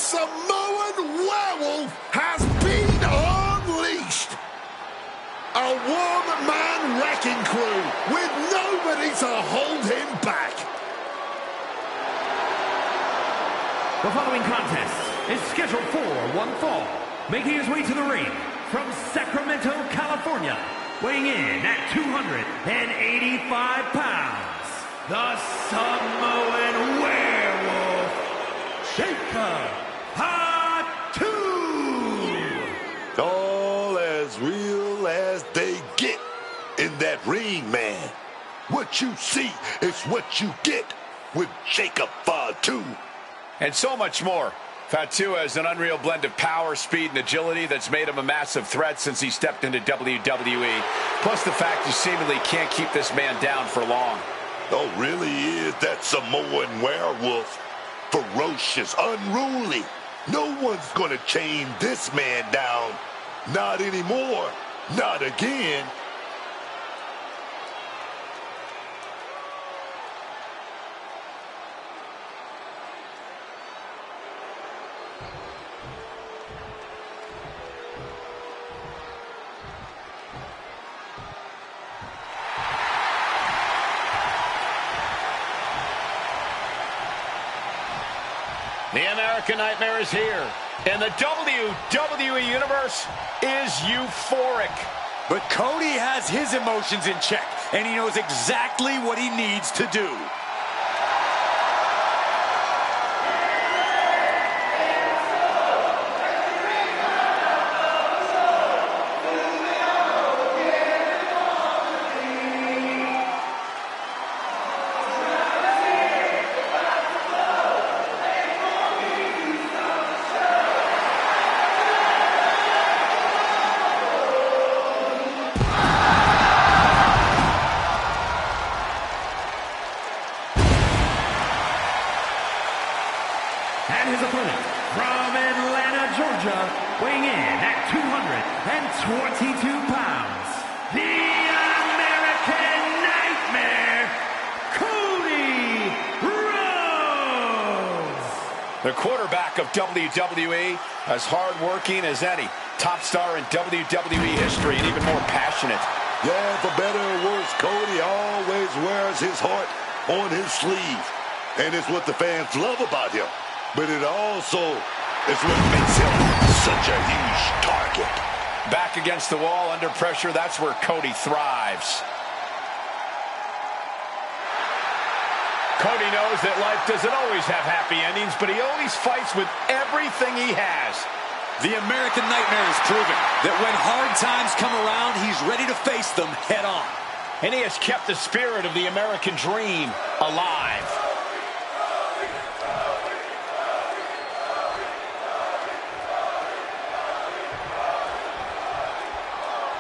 Samoan werewolf has been unleashed. A one-man wrecking crew with nobody to hold him back. The following contest is scheduled for one fall. Making his way to the ring from Sacramento, California, weighing in at 285 pounds, the Samoan werewolf, Jacob Fatu. All as real as they get in that ring, man. What you see is what you get with Jacob Fatu. And so much more. Fatu has an unreal blend of power, speed, and agility that's made him a massive threat since he stepped into WWE. Plus the fact you seemingly can't keep this man down for long. Oh, really is that Samoan werewolf. Ferocious, unruly. No one's gonna chain this man down. Not anymore. Not again. The American Nightmare is here, and the WWE Universe is euphoric. But Cody has his emotions in check, and he knows exactly what he needs to do. And his opponent from Atlanta, Georgia, weighing in at 222 pounds, the American Nightmare, Cody Rhodes. The quarterback of WWE, as hard-working as any, top star in WWE history, and even more passionate. Yeah, for better or worse, Cody always wears his heart on his sleeve. And it's what the fans love about him. But it also is what makes him such a huge target. Back against the wall, under pressure, that's where Cody thrives. Cody knows that life doesn't always have happy endings, but he always fights with everything he has. The American Nightmare has proven that when hard times come around, he's ready to face them head on. And he has kept the spirit of the American dream alive.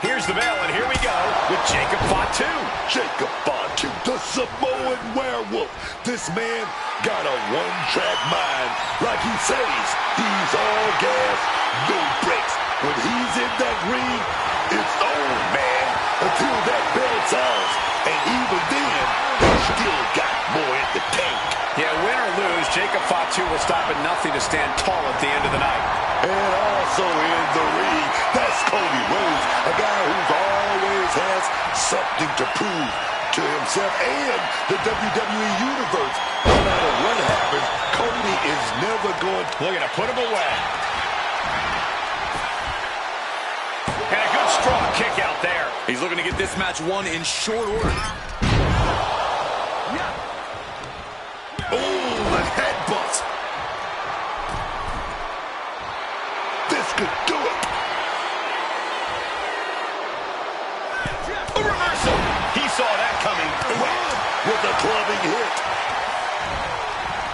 Here's the bell, and here we go with Jacob Fatu. Jacob Fatu, the Samoan werewolf. This man got a one-track mind. Like he says, he's all gas, no brakes. When he's in that ring, it's on, man, until that bell sounds. And even then, he's still got more in the tank. Yeah, win or lose, Jacob Fatu will stop at nothing to stand tall at the end of the night. And also in the ring, that's Cody Rhodes, a guy who's always has something to prove to himself and the WWE Universe. No matter what happens, Cody is never going to... Looking to put him away. And a good strong kick out there. He's looking to get this match won in short order. Oh, the headbutt. This could do it. A reversal. He saw that coming. With a clubbing hit.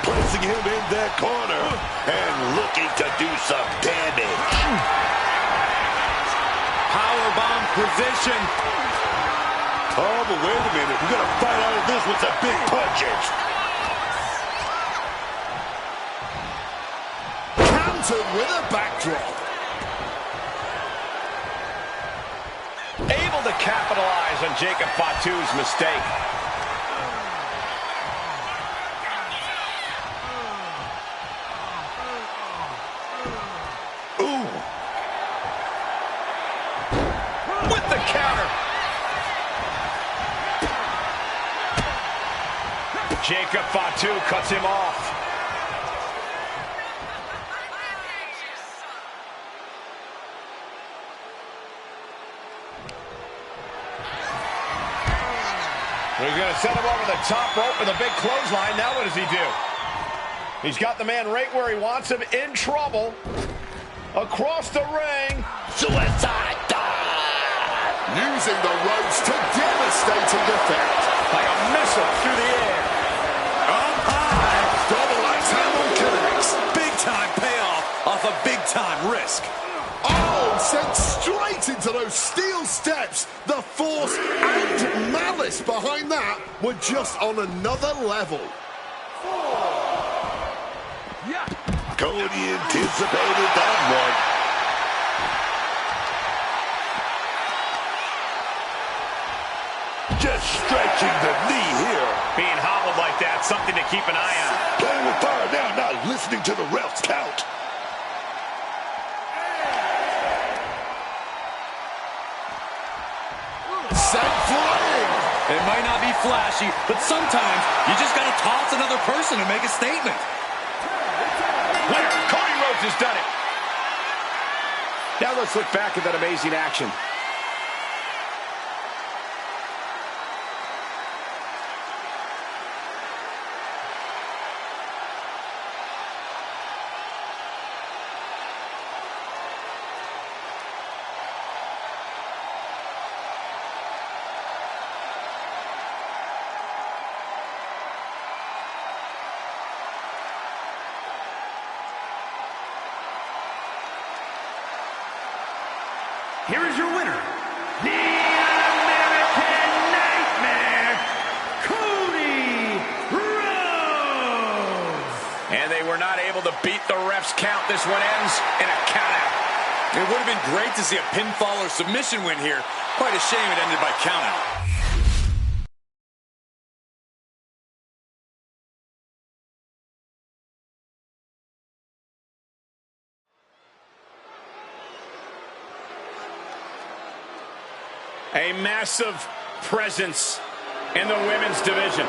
Placing him in that corner and looking to do some damage. Powerbomb position. Oh, but wait a minute. We're going to fight out of this with some big punches. Countered with a backdrop. Able to capitalize on Jacob Fatu's mistake. with the counter. Jacob Fatu cuts him off. He's going to set him over the top rope with a big clothesline. Now what does he do? He's got the man right where he wants him, in trouble. Across the ring. Suicide dive! Using the ropes to devastating effect. Like a missile through the air. Up high. Double axe handle connects. Big time payoff off a big time risk. Oh, sent straight into those steel steps. The force and malice behind that were just on another level. Cody anticipated that one. Just stretching the knee here. Being hobbled like that, something to keep an eye on. Playing with fire now, not listening to the ref's count. Sent flying. It might not be flashy, but sometimes you just got to toss another person to make a statement. Winner, Cody Rhodes has done it. Now let's look back at that amazing action. Here is your winner, the American Nightmare, Cody Rhodes. And they were not able to beat the ref's count. This one ends in a countout. It would have been great to see a pinfall or submission win here. Quite a shame it ended by countout. A massive presence in the women's division.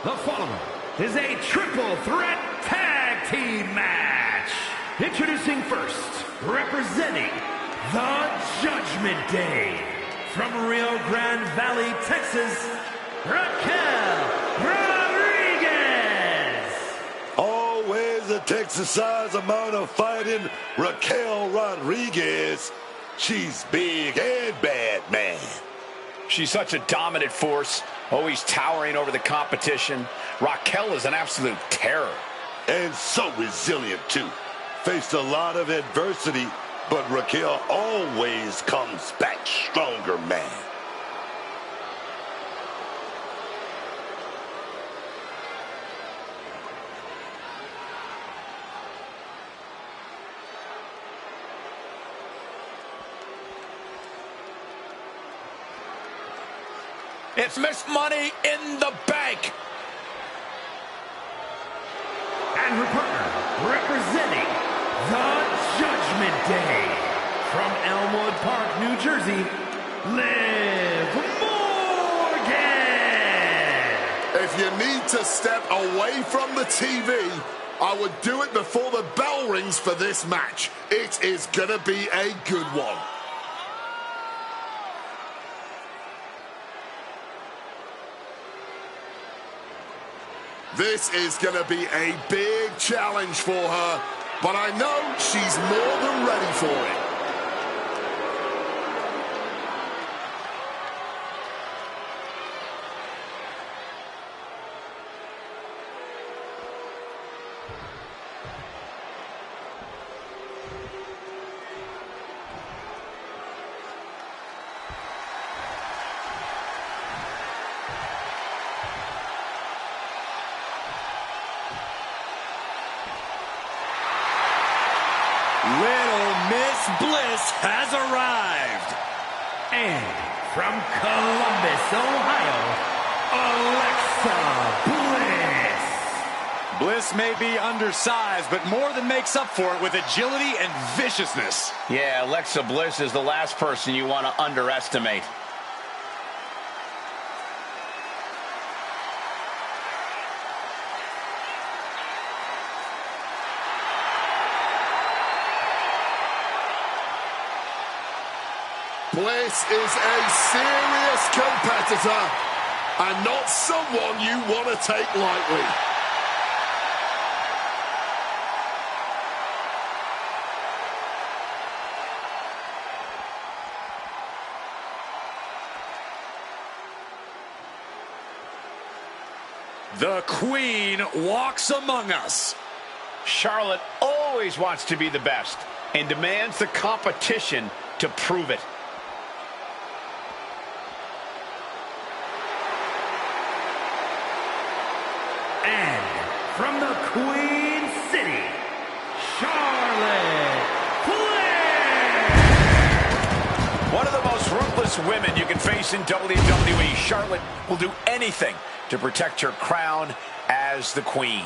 The following is a triple threat tag team match. Introducing first, representing the Judgment Day, from Rio Grande Valley, Texas, Raquel Rodriguez. Always a Texas-sized amount of fighting. Raquel Rodriguez. She's big and bad, man. She's such a dominant force, always towering over the competition. Raquel is an absolute terror. And so resilient, too. Faced a lot of adversity, but Raquel always comes back stronger, man. It's Miss Money in the Bank. And her partner, representing the Judgment Day, from Elmwood Park, New Jersey, Liv Morgan. If you need to step away from the TV, I would do it before the bell rings for this match. It is gonna be a good one. This is going to be a big challenge for her, but I know she's more than ready for it. Little Miss Bliss has arrived. And from Columbus, Ohio, Alexa Bliss. Bliss may be undersized, but more than makes up for it with agility and viciousness. Yeah, Alexa Bliss is the last person you want to underestimate. Bliss is a serious competitor and not someone you want to take lightly. The Queen walks among us. Charlotte always wants to be the best and demands the competition to prove it. And from the Queen City, Charlotte Flair! One of the most ruthless women you can face in WWE, Charlotte will do anything to protect her crown as the Queen.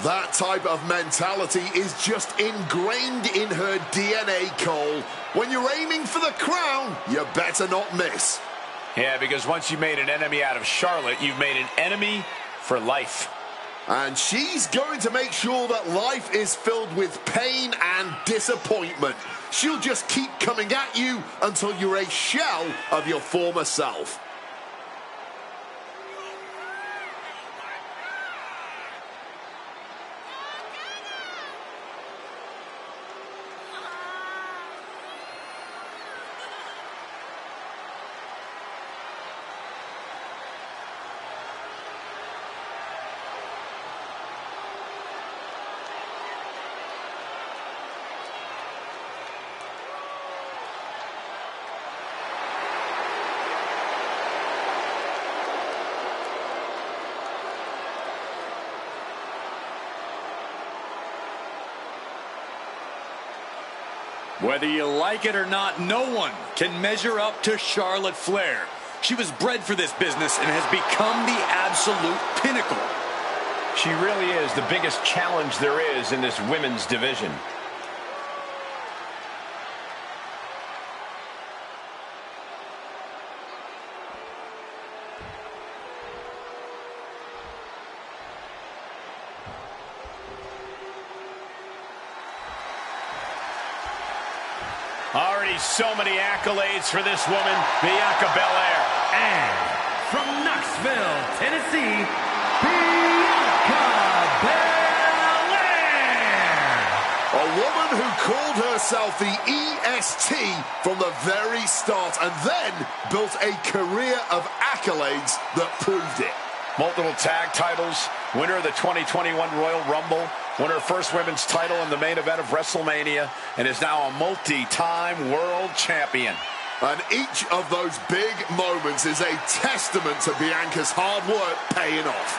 That type of mentality is just ingrained in her DNA, Cole. When you're aiming for the crown, you better not miss. Yeah, because once you made an enemy out of Charlotte, you've made an enemy for life. And she's going to make sure that life is filled with pain and disappointment. She'll just keep coming at you until you're a shell of your former self. Whether you like it or not, no one can measure up to Charlotte Flair. She was bred for this business and has become the absolute pinnacle. She really is the biggest challenge there is in this women's division. Already so many accolades for this woman, Bianca Belair. And from Knoxville, Tennessee, Bianca Belair! A woman who called herself the EST from the very start and then built a career of accolades that proved it. Multiple tag titles, winner of the 2021 Royal Rumble, won her first women's title in the main event of WrestleMania, and is now a multi-time world champion. And each of those big moments is a testament to Bianca's hard work paying off.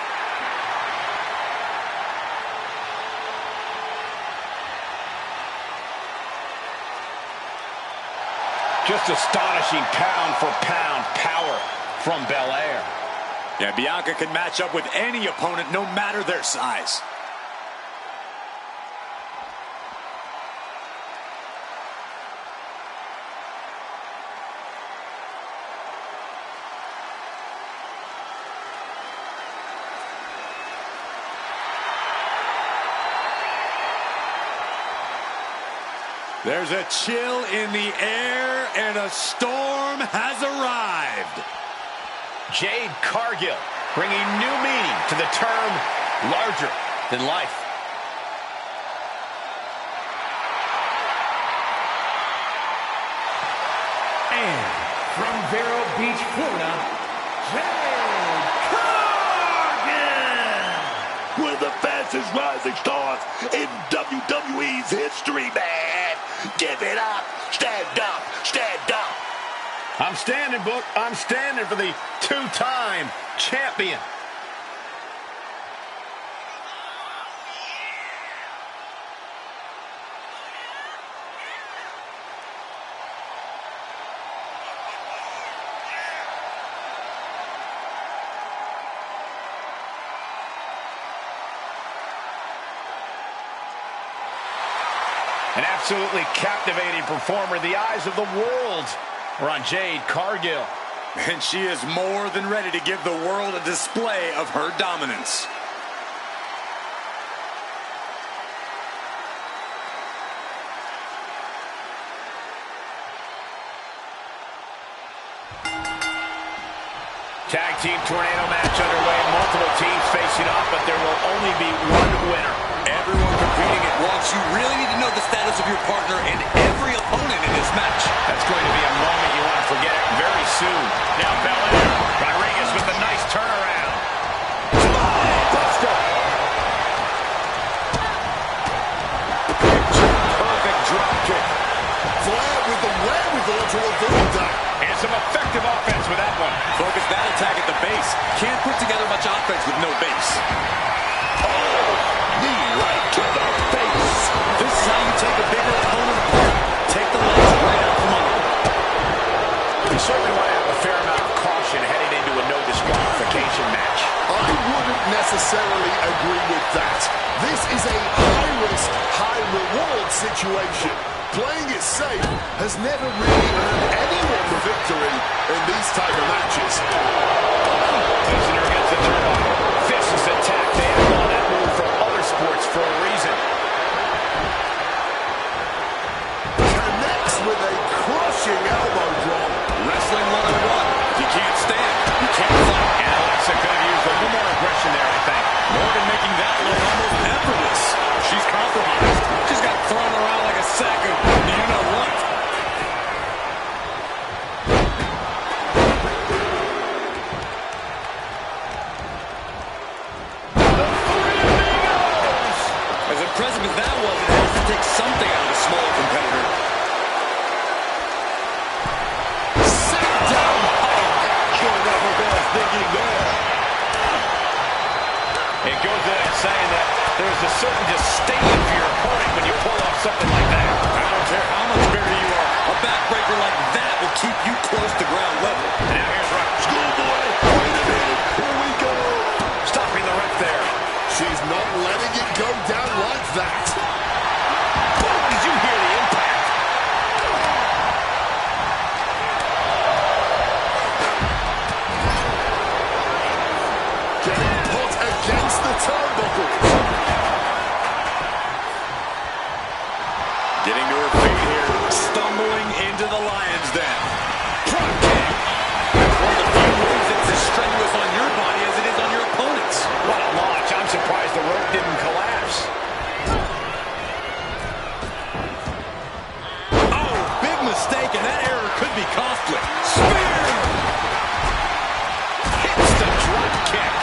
Just astonishing pound-for-pound power from Belair. Yeah, Bianca can match up with any opponent, no matter their size. There's a chill in the air, and a storm has arrived. Jade Cargill bringing new meaning to the term larger than life. And from Vero Beach, Florida, Jade Cargill! One of the fastest rising stars in WWE's history, man. Give it up. Stand up. Stand up. I'm standing, Book. I'm standing for the two-time champion. An absolutely captivating performer. The eyes of the world are on Jade Cargill. And she is more than ready to give the world a display of her dominance. Tag team tornado match underway. Multiple teams facing off, but there will only be one winner. Everyone competing at once. You really need to know the status of your partner and every opponent in this match. That's going to be a moment you want to forget very soon. Now Belair. Rodriguez with a nice turnaround. Buster. Perfect drop kick. Flair with the wherewithal to avoid that. And some effective offense with that one. Focus that attack at the base. Can't put together much offense with no base. Knee right to the face. This is how you take a bigger opponent apart. Take the legs right out from under. You certainly want to have a fair amount of caution heading into a no disqualification match. I wouldn't necessarily agree with that. This is a high-risk, high-reward situation. Playing it safe has never really earned anyone the victory in these type of matches. Prisoner against the turnbuckle. Vicious attack. They have on that move from other sports for a reason. Connects with a crushing elbow drop. Wrestling 101. You can't stand. You can't fight. And Alexa could have used a little more aggression there, I think. Morgan making that look almost effortless. She's compromised. She's got thrown around like a sack of you-know-what. As impressive as that was, it has to take something out of a smaller competitor. Sit down hard. Going up a bit of thinking there. It goes without saying that there's a certain disdain for your opponent when you pull off something like that. I don't care how much bigger you are. A backbreaker like that will keep you close to ground level. And now here's Rock. Schoolboy, wait a minute. Here we go. Stopping the ref there. She's not letting it go down like that. Did you hear the impact? Getting put against the turnbuckles. Getting to her feet here, stumbling into the lion's den. Front kick. It's one of the few moves that's as strenuous on your body as it is on your opponent's. What a launch. I'm surprised the rope didn't collapse. Oh, big mistake, and that error could be costly. Spear! Hits the drop kick.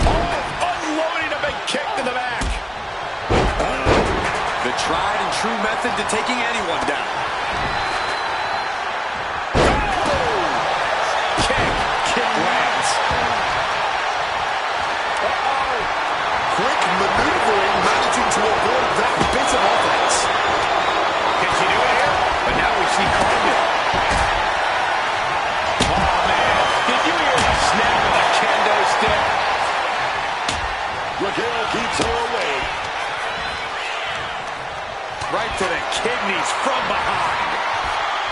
Oh, unloading a big kick to the back. The tried and true method to taking anyone down. Kick lands. Quick maneuvering, managing to avoid that bit of offense. Can she do it here? But now we see Cargill. Oh, man. Did you hear the snap of the kendo stick? Raquel keeps her away. Right to the kidneys from behind.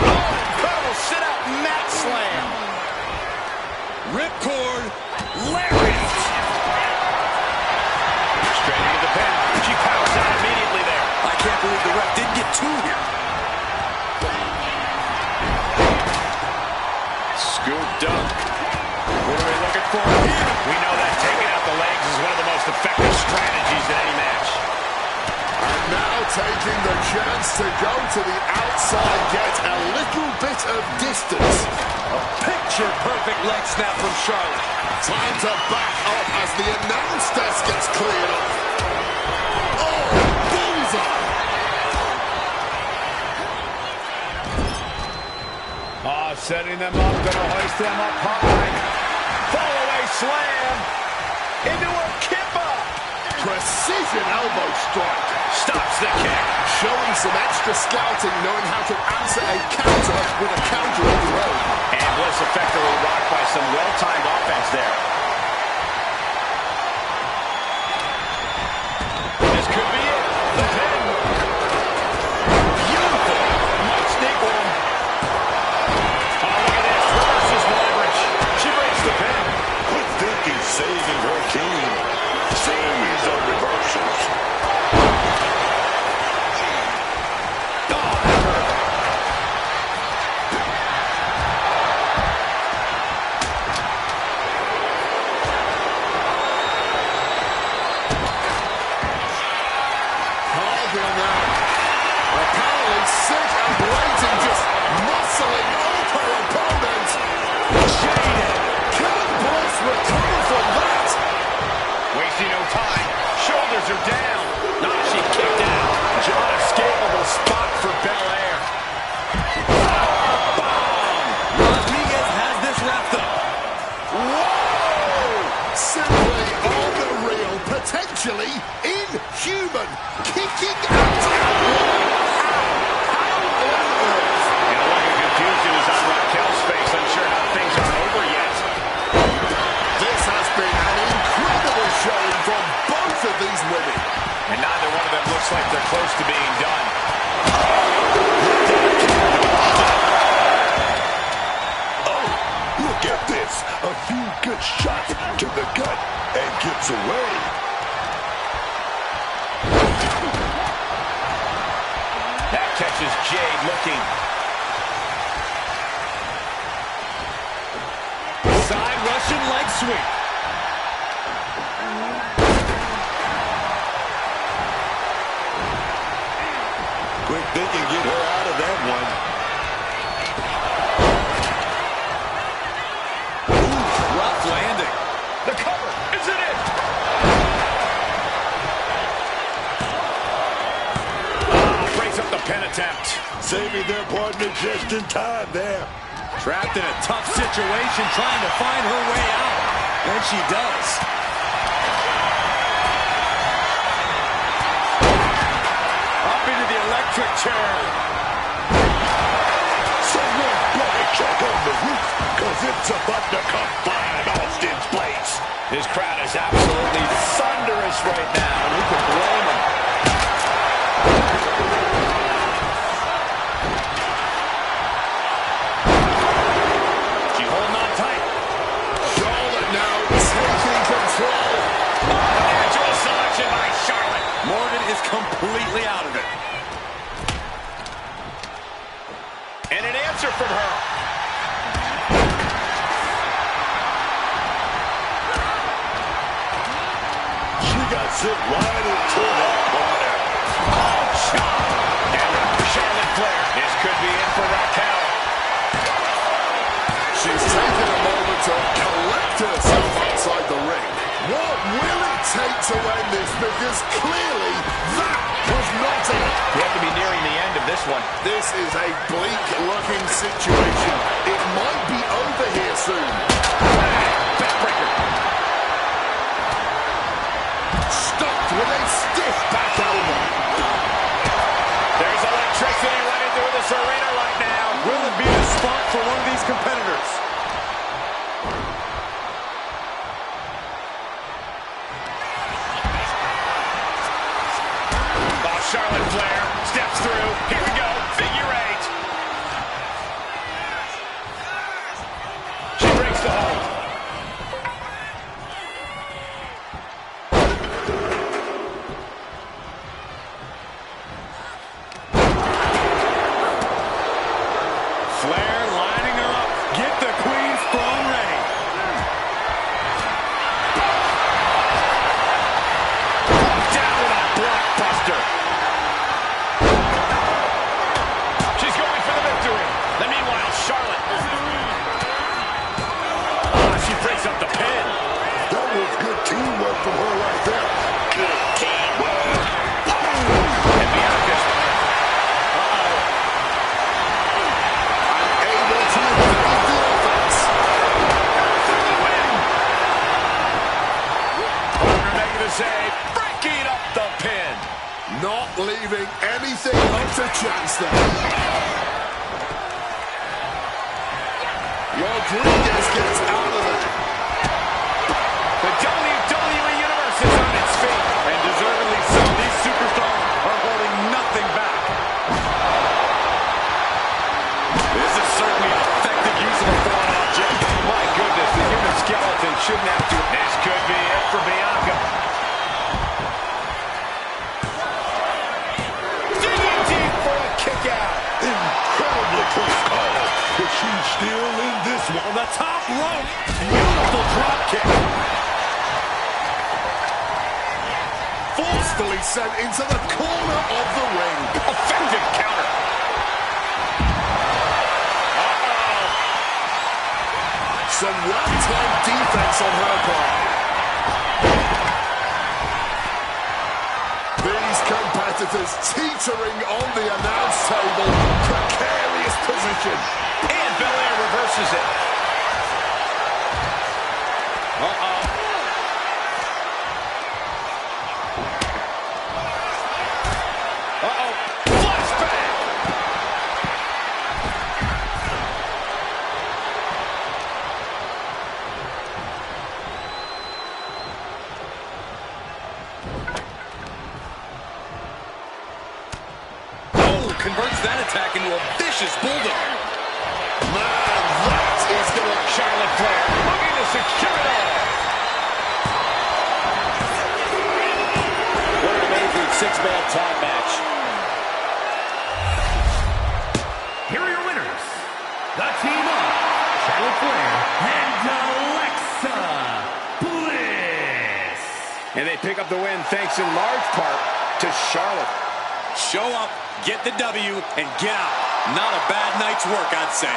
Oh, incredible sit-out mat slam. Ripcord, lariat. Straight into the pin. She powers out immediately there. I can't believe the ref didn't get two here. Scooped up. What are we looking for here? We know that taking out the legs is one of the most effective strategies in any match. And now taking the chance to go to the outside, get a little bit of distance. A picture-perfect leg snap from Charlotte. Time to back up as the announce desk gets cleared off. Oh, bullseye! Setting them up, gonna hoist them up high. Fall away slam. Into a kippa. Precision elbow strike. Stops the kick. Showing some extra scouting, knowing how to answer a counter with a counter of your own. And Bliss effectively rocked by some well-timed offense there. saving her team. Series of reversals. Are down. Now she kicked out. Unescapable spot for Belair. Bomb! Rodriguez has this wrapped up. Whoa! Simply unreal, potentially inhuman. Kicking out. How on earth? And a look of confusion is on Raquel's face. Unsure how things aren't over yet. This has been an incredible showing from both of these women. And neither one of them looks like they're close to being done. Oh, look at this. A few good shots to the gut and gets away. That catches Jade looking. Side Russian leg sweep. Quick thinking, get her out of that one. Ooh, rough landing. The cover, isn't it? Breaks up the pin attempt. Saving their partner just in time there. Trapped in a tough situation, trying to find her way out. And she does. Up into the electric chair. Someone better check on the roof, because it's about to come flying Austin's place. This crowd is absolutely thunderous right now, and who can blame them? She's holding on tight. Charlotte now taking control. Natural selection by Charlotte. Morgan is completely out of it. And an answer from her. She got sent right into that corner. Oh, shot. And Charlotte Flair. This could be it for Raquel. She's taken a moment to collect herself outside the ring. What will it take to end this? Because clearly that was not it. We have to be nearing the end of this one. This is a bleak-looking situation. It might be over here soon. Backbreaker. Stopped with a stiff back elbow. There's electricity running through this arena right now. Will it be the spot for one of these competitors? Charlotte Flair steps through. Here we go. Figure eight. She breaks the hold. Flair lining her up. Get the Queen's throne ready. Down with a blockbuster. Then meanwhile, Charlotte. She breaks up the pin. That was good teamwork from her right there. Good teamwork. And Bianca's. Unable to evade the offense. Partner making the save. Breaking up the pin. Not leaving anything up to chance there. Rodriguez gets out of it. The WWE Universe is on its feet. And deservedly so. These superstars are holding nothing back. This is certainly an effective use of a foreign object. My goodness, the human skeleton shouldn't have to. This could he's sent into the corner of the ring. Effective counter. Some well-timed defense on her part. These competitors teetering on the announce table. Precarious position. And Belair reverses it. Flashback. Converts that attack into a vicious bulldog. Man, that is going to... Charlotte Flair looking to secure it all. What an amazing six-man tag match. Here are your winners, the team of Charlotte Flair and Alexa Bliss. And they pick up the win thanks in large part to Charlotte. Show up, get the W, and get out. Not a bad night's work, I'd say.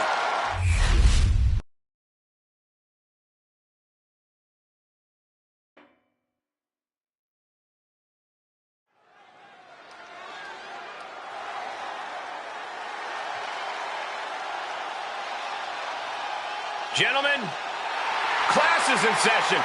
Gentlemen, class is in session.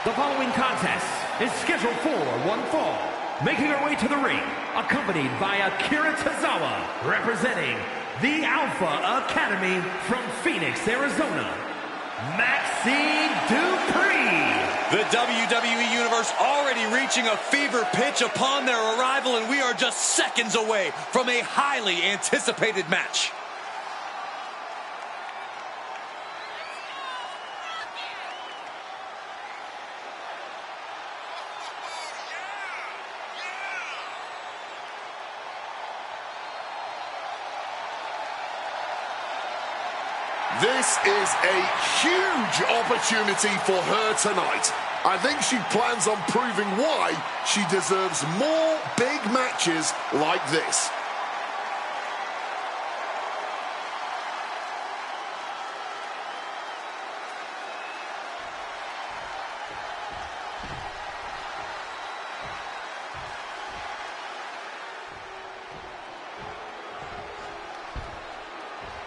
The following contest is scheduled for one fall. Making her way to the ring, accompanied by Akira Tozawa, representing the Alpha Academy from Phoenix, Arizona, Maxine Dupree. The WWE Universe already reaching a fever pitch upon their arrival, and we are just seconds away from a highly anticipated match. This is a huge opportunity for her tonight. I think she plans on proving why she deserves more big matches like this.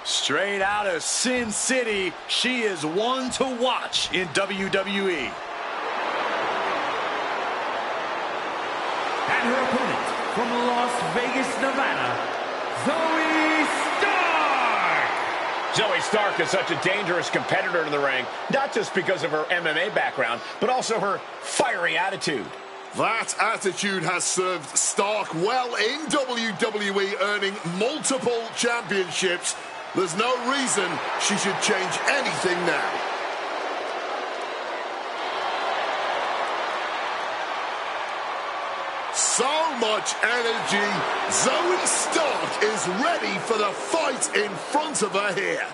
Straight out of Sin City, she is one to watch in WWE. And her opponent from Las Vegas, Nevada, Zoe Stark. Zoe Stark is such a dangerous competitor in the ring, not just because of her MMA background, but also her fiery attitude. That attitude has served Stark well in WWE, earning multiple championships. There's no reason she should change anything now. So much energy. Zoe Stark is ready for the fight in front of her here.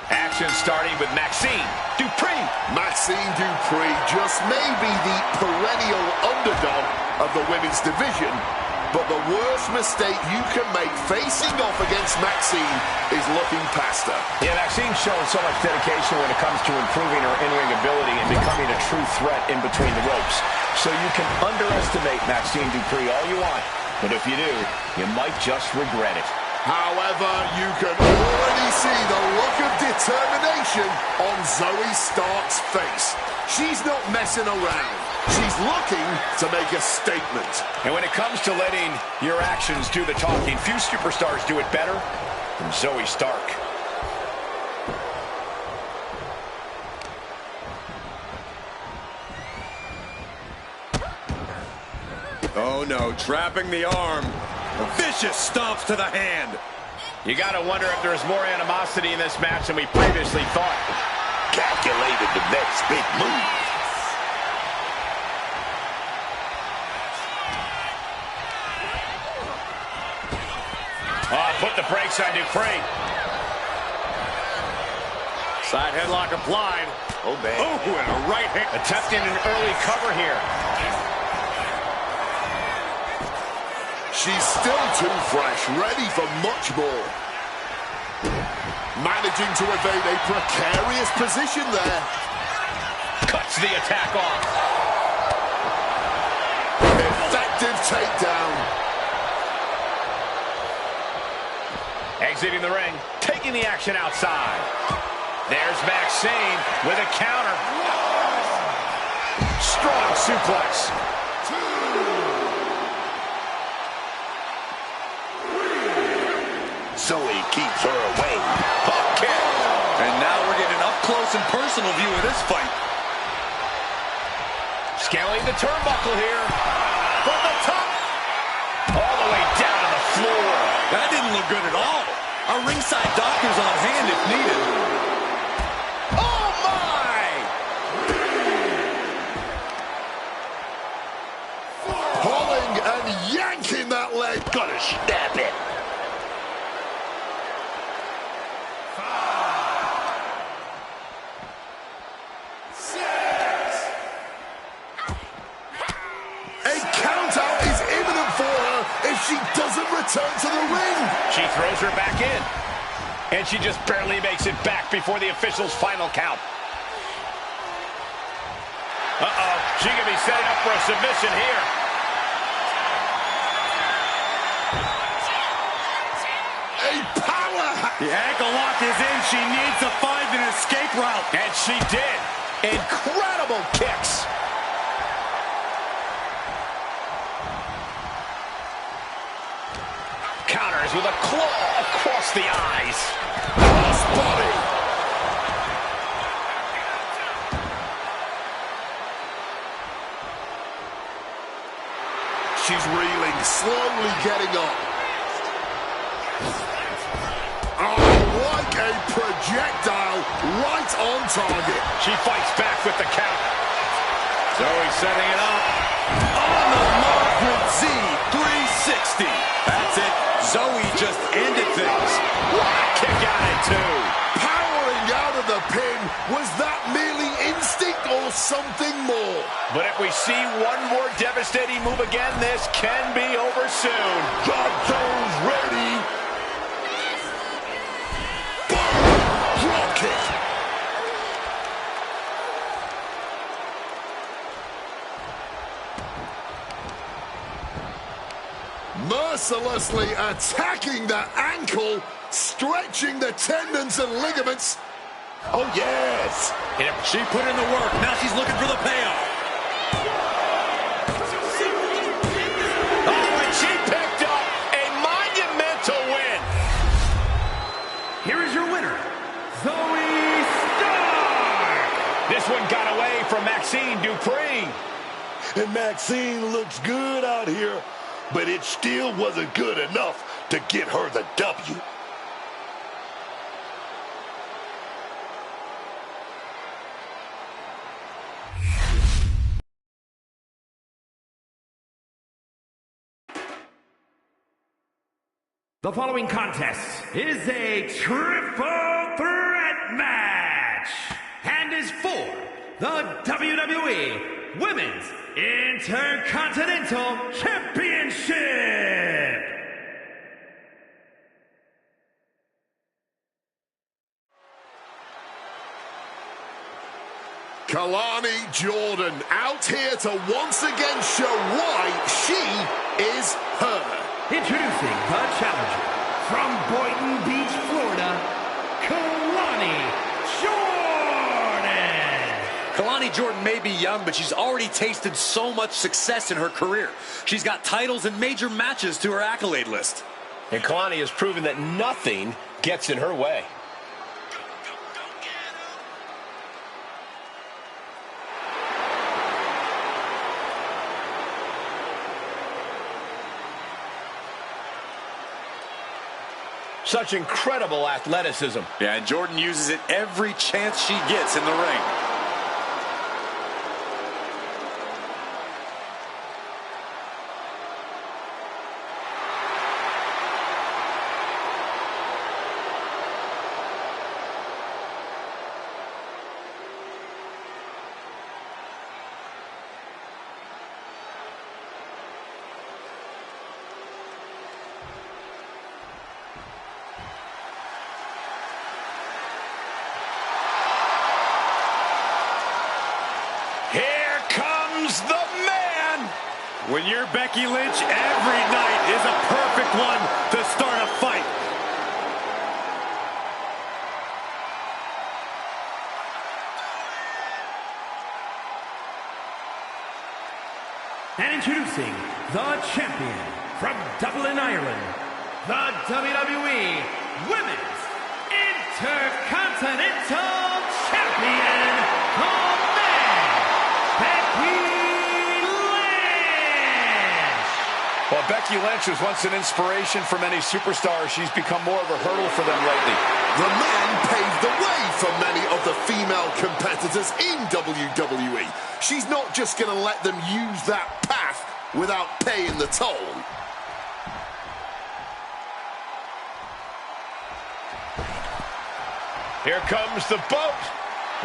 Action starting with Maxine Dupree. Maxine Dupree just may be the perennial underdog of the women's division, but the worst mistake you can make facing off against Maxine is looking past her. Yeah, Maxine's shown so much dedication when it comes to improving her in-ring ability and becoming a true threat in between the ropes. So you can underestimate Maxine Dupree all you want, but if you do, you might just regret it. However, you can already see the look of determination on Zoe Stark's face. She's not messing around. She's looking to make a statement. And when it comes to letting your actions do the talking, few superstars do it better than Zoe Stark. Oh no, trapping the arm. Vicious stomps to the hand. You gotta wonder if there's more animosity in this match than we previously thought. Calculated the next big move. brakes on Dupree. Side headlock applied. Oh, man. Oh, and a right hand. Attempting an early cover here. She's still too fresh, ready for much more. Managing to evade a precarious position there. Cuts the attack off. Effective takedown. Exiting the ring, taking the action outside. There's Maxine with a counter. Strong suplex. Zoe keeps her away. Hook kick. And now we're getting an up-close and personal view of this fight. Scaling the turnbuckle here. From the top. All the way down to the floor. That didn't look good at all. Our ringside doctor's on hand if needed. Oh, my! Pulling and yanking that leg. Gotta stab it. She doesn't return to the ring. She throws her back in. And she just barely makes it back before the official's final count. Uh-oh. She could be setting up for a submission here. A power. The ankle lock is in. She needs to find an escape route. And she did. Incredible kicks. Counters with a claw across the eyes. Cross body. She's reeling, slowly getting up. Oh, like a projectile, right on target. She fights back with the count. Zoe setting it up. On the mark with Z360. That's it. Zoe just ended things. What a kick out at two. Powering out of the pin. Was that merely instinct or something more? But if we see one more devastating move again, this can be over soon. John Jones ready. Boom! Drop kick. Mercilessly attacking the ankle, stretching the tendons and ligaments. Oh, yes. She put in the work. Now she's looking for the payoff. Oh, and she picked up a monumental win. Here is your winner, Zoe Stark. This one got away from Maxine Dupree. And Maxine looks good out here, but it still wasn't good enough to get her the W. The following contest is a triple threat match and is for the WWE Women's Intercontinental Championship. Kalani Jordan out here to once again show why she is her. Introducing the challenger from Boynton Beach, Florida, Kalani Jordan. Kalani Jordan may be young, but she's already tasted so much success in her career. She's got titles and major matches to her accolade list. And Kalani has proven that nothing gets in her way. Such incredible athleticism. Yeah, and Jordan uses it every chance she gets in the ring. comes the man. When you're Becky Lynch, every night is a perfect one to start a fight. And introducing the champion from Dublin, Ireland, the WWE Women's Intercontinental Champion, the man, Becky Lynch. While Becky Lynch was once an inspiration for many superstars, she's become more of a hurdle for them lately. The man paved the way for many of the female competitors in WWE. She's not just going to let them use that path without paying the toll. Here comes the boat.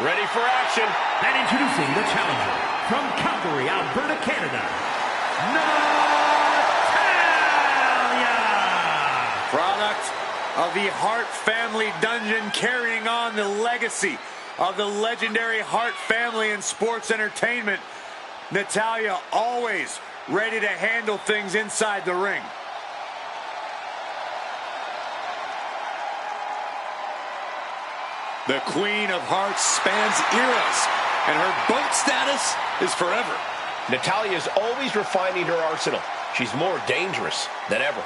Ready for action. And introducing the challenger from Calgary, Alberta, Canada, Natalya. Product of the Hart family dungeon, carrying on the legacy of the legendary Hart family in sports entertainment. Natalya always ready to handle things inside the ring. The Queen of Hearts spans eras, and her boat status is forever. Natalya is always refining her arsenal. She's more dangerous than ever.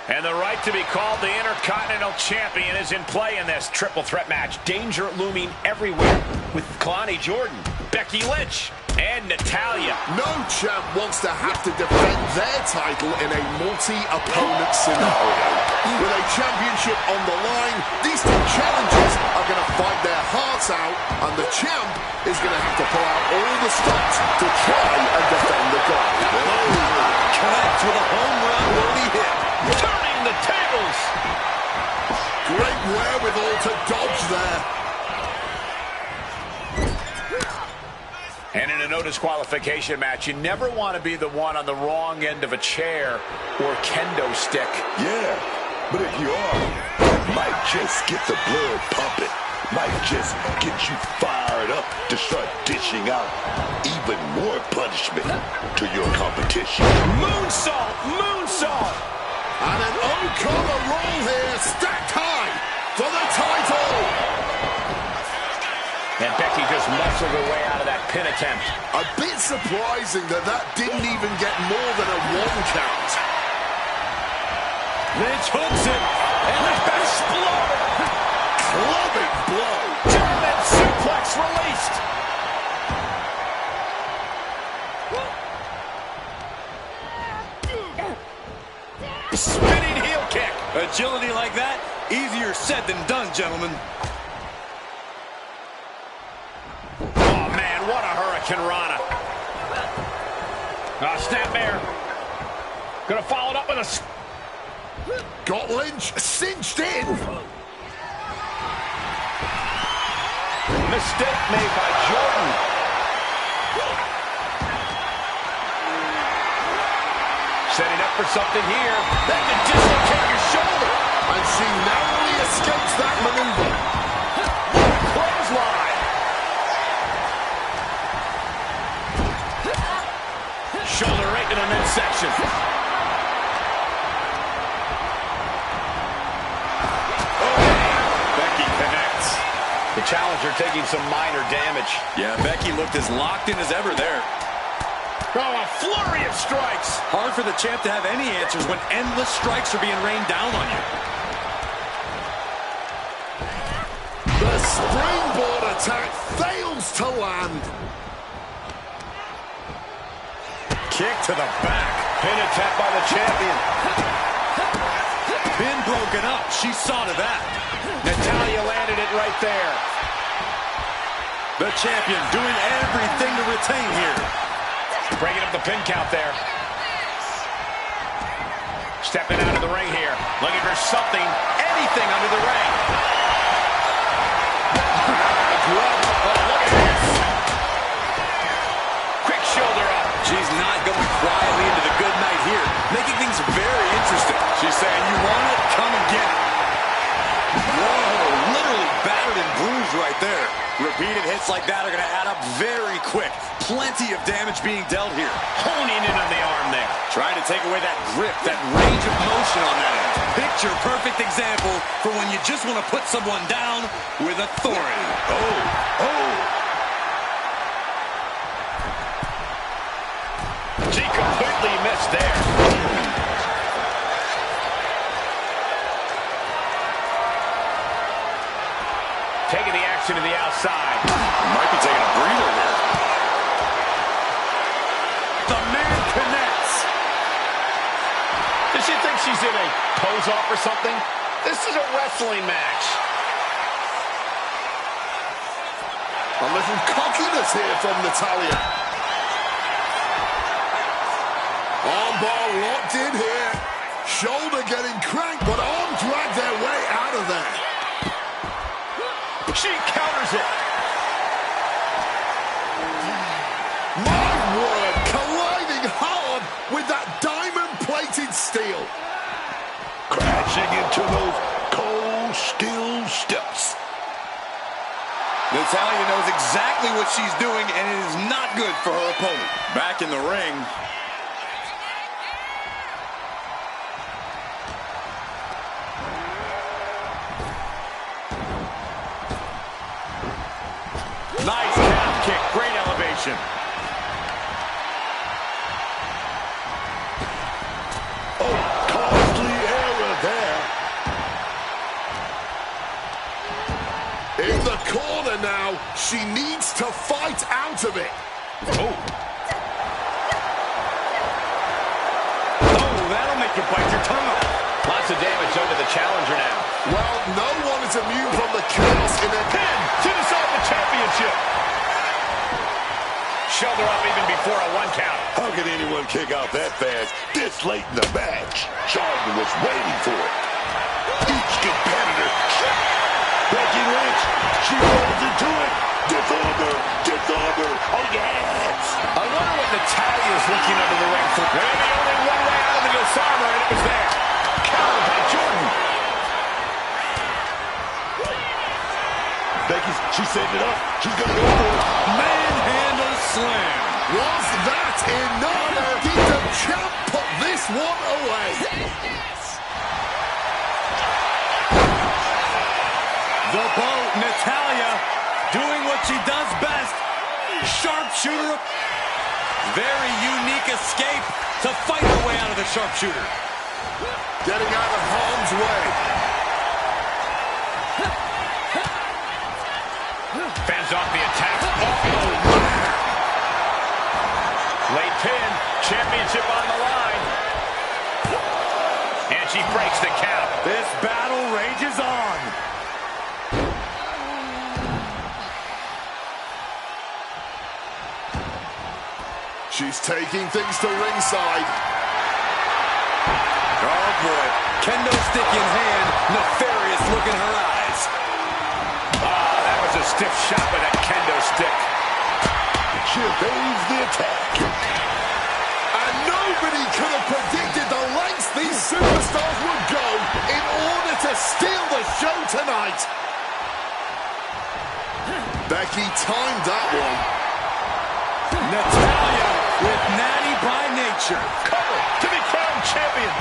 And the right to be called the Intercontinental Champion is in play in this triple threat match. Danger looming everywhere with Kalani Jordan, Becky Lynch, and Natalya. No champ wants to have to defend their title in a multi-opponent scenario. With a championship on the line, these two challengers are going to fight their hearts out, and the champ is going to have to pull out all the stops to try and defend the gold. Connect with a home run worthy hit. Turning the tables. Great wherewithal to dodge there. And in a no disqualification match, you never want to be the one on the wrong end of a chair or kendo stick. Yeah, but if you are, it might just get the blood pumping. Might just get you fired up to start dishing out even more punishment to your competition. Moonsault! Moonsault! And an O'Connor roll here, stacked high for the title. And Becky just muscled her way out of that pin attempt. A bit surprising that didn't even get more than a 1 count. Lynch hooks it, and the explode. Clubbing blow. German suplex released. Spinning heel kick. Agility like that, easier said than done, gentlemen. Oh, man, what a Hurricane Rana. Snapmare. Gonna follow it up with a... Got Lynch cinched in. Mistake made by Jordan. Setting up for something here. Then to dislocate your shoulder. And she narrowly escapes that maneuver. Clothesline. Shoulder right in the midsection. Becky connects. The challenger taking some minor damage. Yeah, Becky looked as locked in as ever there. Oh, a flurry of strikes. Hard for the champ to have any answers when endless strikes are being rained down on you. The springboard attack fails to land. Kick to the back. Pin attempt by the champion. Pin broken up. She saw to that. Natalya landed it right there. The champion doing everything to retain here. Breaking up the pin count there. Stepping out of the ring here. Looking for something, anything under the ring. Look at this. Quick shoulder up. She's not going quietly into the good night here, making things very interesting. She's saying, you want it? Come and get it. Whoa, literally battered and bruised right there. Repeated hits like that are going to add up very quick. Plenty of damage being dealt here. Honing in on the arm there. Trying to take away that grip, that range of motion on that end. Picture perfect example for when you just want to put someone down with authority. She completely missed there. Taking the action to the outside. Might be taking a breather here. The man connects. Does she think she's in a pose-off or something? This is a wrestling match. A little cockiness here from Natalya. Armbar locked in here. Shoulder getting cranked, but arm dragged their way out of there. She counters it. My word, colliding hard with that diamond-plated steel. Crashing into those cold steel steps. Natalya knows exactly what she's doing, and it is not good for her opponent. Back in the ring. Nice calf kick, great elevation. Oh, costly error there. In the corner now, she needs to fight out of it. Oh, That'll make you bite your tongue off. lots of damage over the challenger now. Well, no one is immune from the chaos in a Pin to decide the championship. Shoulder up even before a 1 count. How can anyone kick out that fast this late in the match? Jordan was waiting for it. Each competitor. Becky Lynch, she rolls into it. Disarmer, disarmer. Oh, yes. I wonder what Natalya is looking under the ring for. Maybe only one way out of the disarmer, and it was there. Countered by Jordan. She saved it up. She's going to go for it. Manhandle slam. Was that enough? Did the champ put this one away? The boat, Natalya, doing what she does best. Sharpshooter. Very unique escape to fight her way out of the sharpshooter. Getting out of harm's way. Fans off the attack. Late pin. Championship on the line. And she breaks the count. This battle rages on. She's taking things to ringside. Oh boy. Kendo stick in hand. Nefarious look in her eyes. That was a stiff shot with that kendo stick. She evades the attack. And nobody could have predicted the lengths these superstars would go in order to steal the show tonight. Becky timed that one. Natalya with natty by nature. Cover to be crowned champion.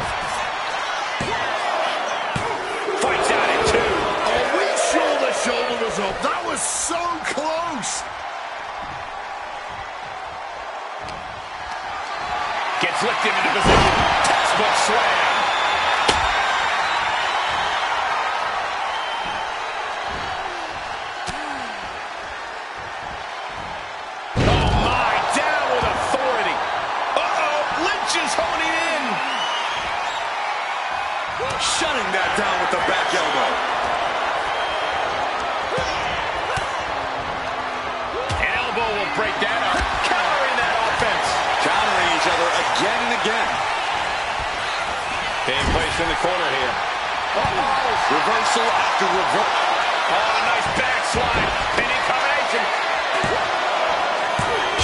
Fights out at 2. Are we sure the shoulder was up? That was so close. Gets lifted into position. Textbook slam. Oh my, down with authority. Uh-oh, Lynch is honing in. Shutting that down with the back elbow. An elbow will break that up. Countering that offense. again and again. Being placed in the corner here. Reversal after reversal. Oh, nice backslide. Pinning combination.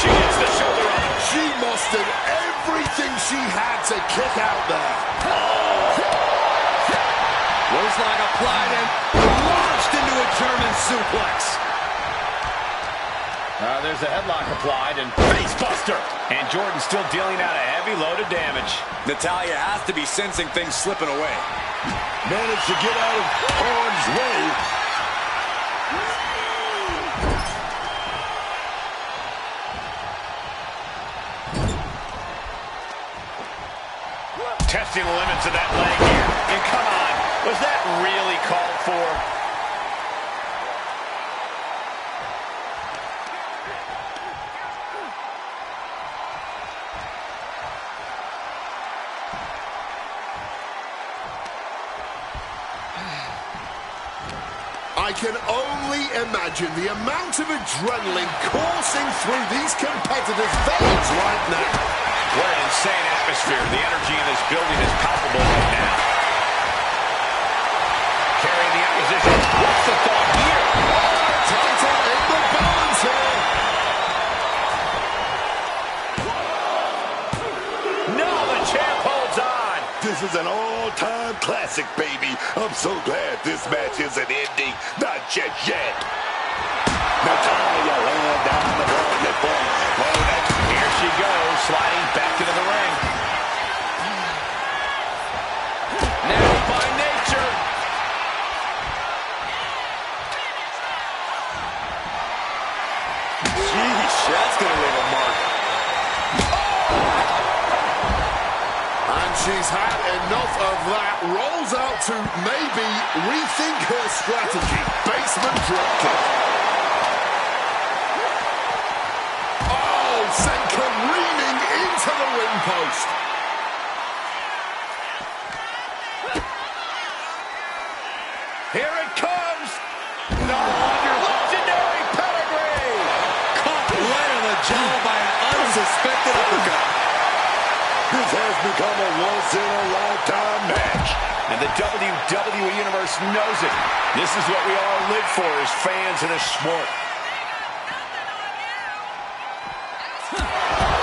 She gets the shoulder up. She mustered everything she had to kick out there. Roseline applied and launched into a German suplex. There's a headlock applied and face buster. And Jordan still dealing out a heavy load of damage. Natalya has to be sensing things slipping away. Managed to get out of harm's way. Testing the limits of that leg here. And come on, was that really called for? I can only imagine the amount of adrenaline coursing through these competitors' veins right now. What an insane atmosphere. The energy in this building is palpable right now. Carrying the opposition. What's the thought here? Title in the balance here. No, the champ holds on. This is an all-time classic, baby. I'm so glad this match isn't ending. Not just yet. Natalya laying down the gauntlet for opponent. Here she goes, sliding back into the ring. Now by nature. Sheesh, that's going to leave a mark. And she's had enough of that. Rolls out to maybe rethink her strategy. Basement dropkick. Oh, sent careening into the ring post. Here it comes. No wonder. Legendary pedigree. Caught right on the jaw by an unsuspected uppercut. This has become a once-in-a-lifetime match. And the WWE Universe knows it. This is what we all live for as fans of this sport.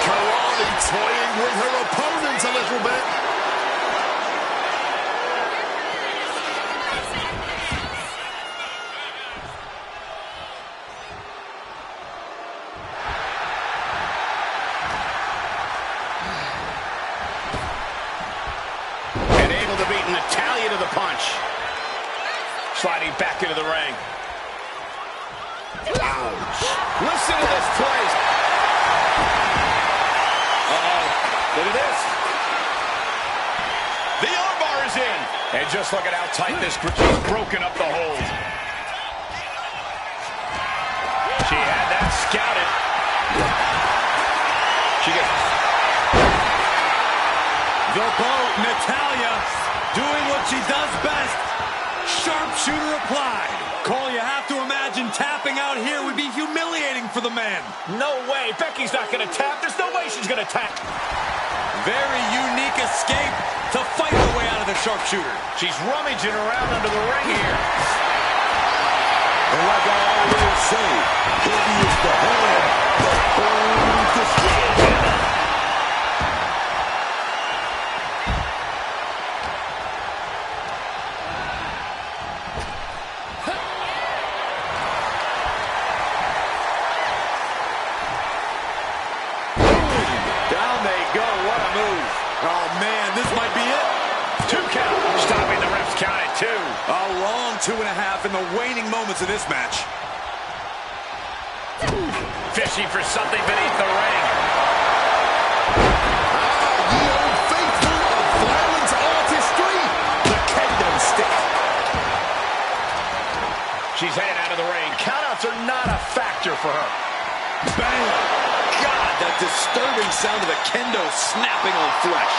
Karate toying with her opponent a little bit. Natalya to the punch. Sliding back into the ring. Ouch. Listen to this place. Uh-oh. Look at this. The armbar is in. And just look at how tight this grip has broken up the hold. She had that scouted. She gets... The boat, Natalya, doing what she does best. Sharpshooter applied. Cole, you have to imagine tapping out here would be humiliating for the man. No way. Becky's not going to tap. There's no way she's going to tap. Very unique escape to fight her way out of the sharpshooter. She's rummaging around under the ring here. And like I always say, heavy is the hand that holds the sledgehammer. Oh, man, this might be it. 2 count. Stopping the ref's count at 2. A long 2.5 in the waning moments of this match. Fishing for something beneath the ring. The old faithful of violent artistry, the kendo stick. She's heading out of the ring. Countouts are not a factor for her. Bang! God, that disturbing sound of the kendo snapping on flesh.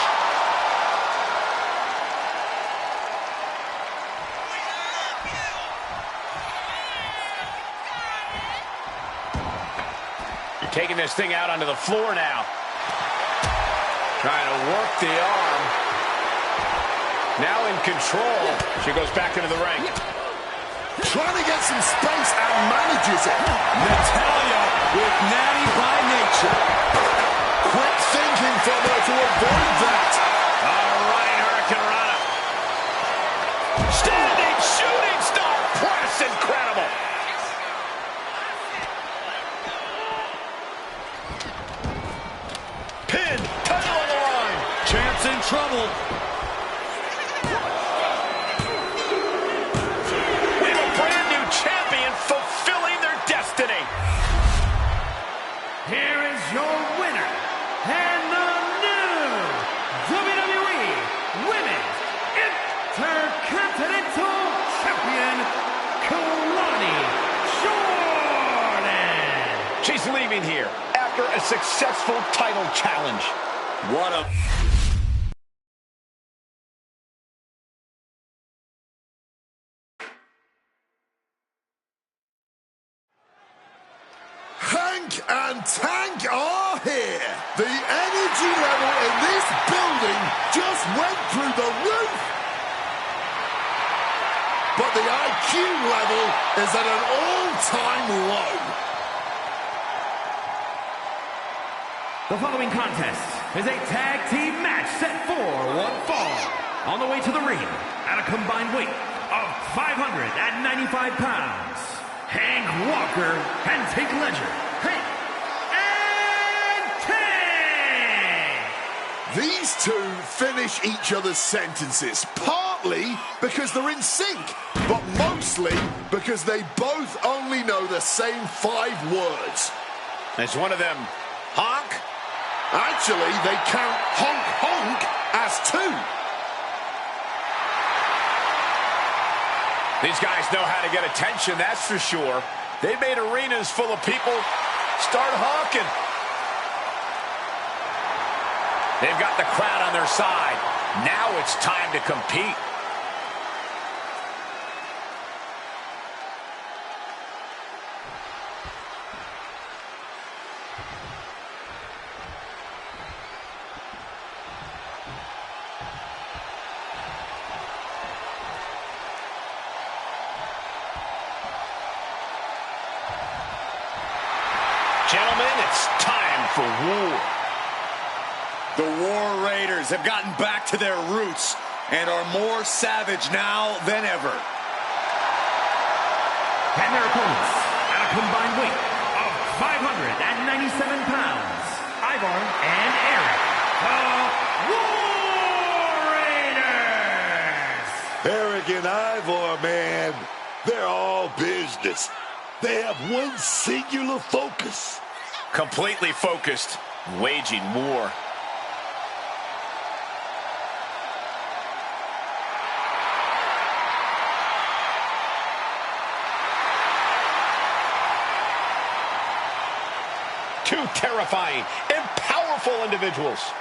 You're taking this thing out onto the floor now. Trying to work the arm. Now in control. She goes back into the ring. Trying to get some space and manages it. Natalya with natty by nature. Quick thinking from her to avoid that. Running Hurricane Rana. Standing shooting star press. Incredible. Pin. Title on the line. Champ's in trouble. We have a brand new champion fulfilling their destiny. Here is your winner, and the new WWE Women's Intercontinental Champion, Kalani Jordan. She's leaving here after a successful title challenge. What a... Hank and Tank are here. The energy level in this building just went through the roof. But the IQ level is at an all-time low. The following contest is a tag team match set for one fall. On the way to the ring at a combined weight of 595 pounds. Hank Walker and Tank Ledger. Hank and Tank! These two finish each other's sentences, partly because they're in sync, but mostly because they both only know the same 5 words. Is one of them honk? Actually, they count honk honk as 2. These guys know how to get attention, that's for sure. They've made arenas full of people start honking. They've got the crowd on their side. Now it's time to compete. Gentlemen, it's time for war. The War Raiders have gotten back to their roots and are more savage now than ever. And their opponents at a combined weight of 597 pounds. Ivar and Eric, the War Raiders! Eric and Ivar, man, they're all business. They have one singular focus. Completely focused, waging war. Two terrifying and powerful individuals.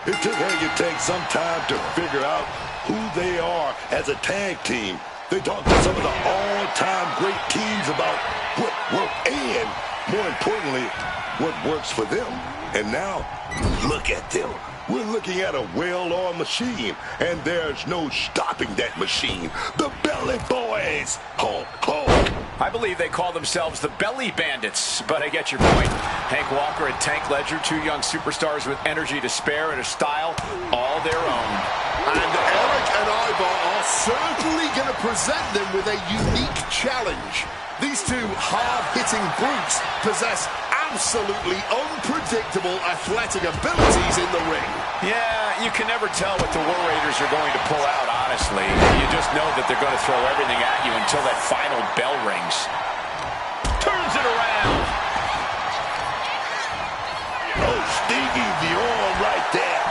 It took Hank and Tank some time to figure out who they are as a tag team. They talked to some of the all-time great teams about what worked and, more importantly, what works for them. And now, look at them. We're looking at a well-oiled machine, and there's no stopping that machine. The Belly Boys! Honk, honk! I believe they call themselves the Belly Bandits, but I get your point. Hank Walker and Tank Ledger, 2 young superstars with energy to spare and a style all their own. And Eric and Ivar are certainly going to present them with a unique challenge. These two hard-hitting brutes possess absolutely unpredictable athletic abilities in the ring. Yeah, you can never tell what the War Raiders are going to pull out, honestly. You just know that they're going to throw everything at you until that final bell rings. Turns it around. Oh, stinging the arm right there.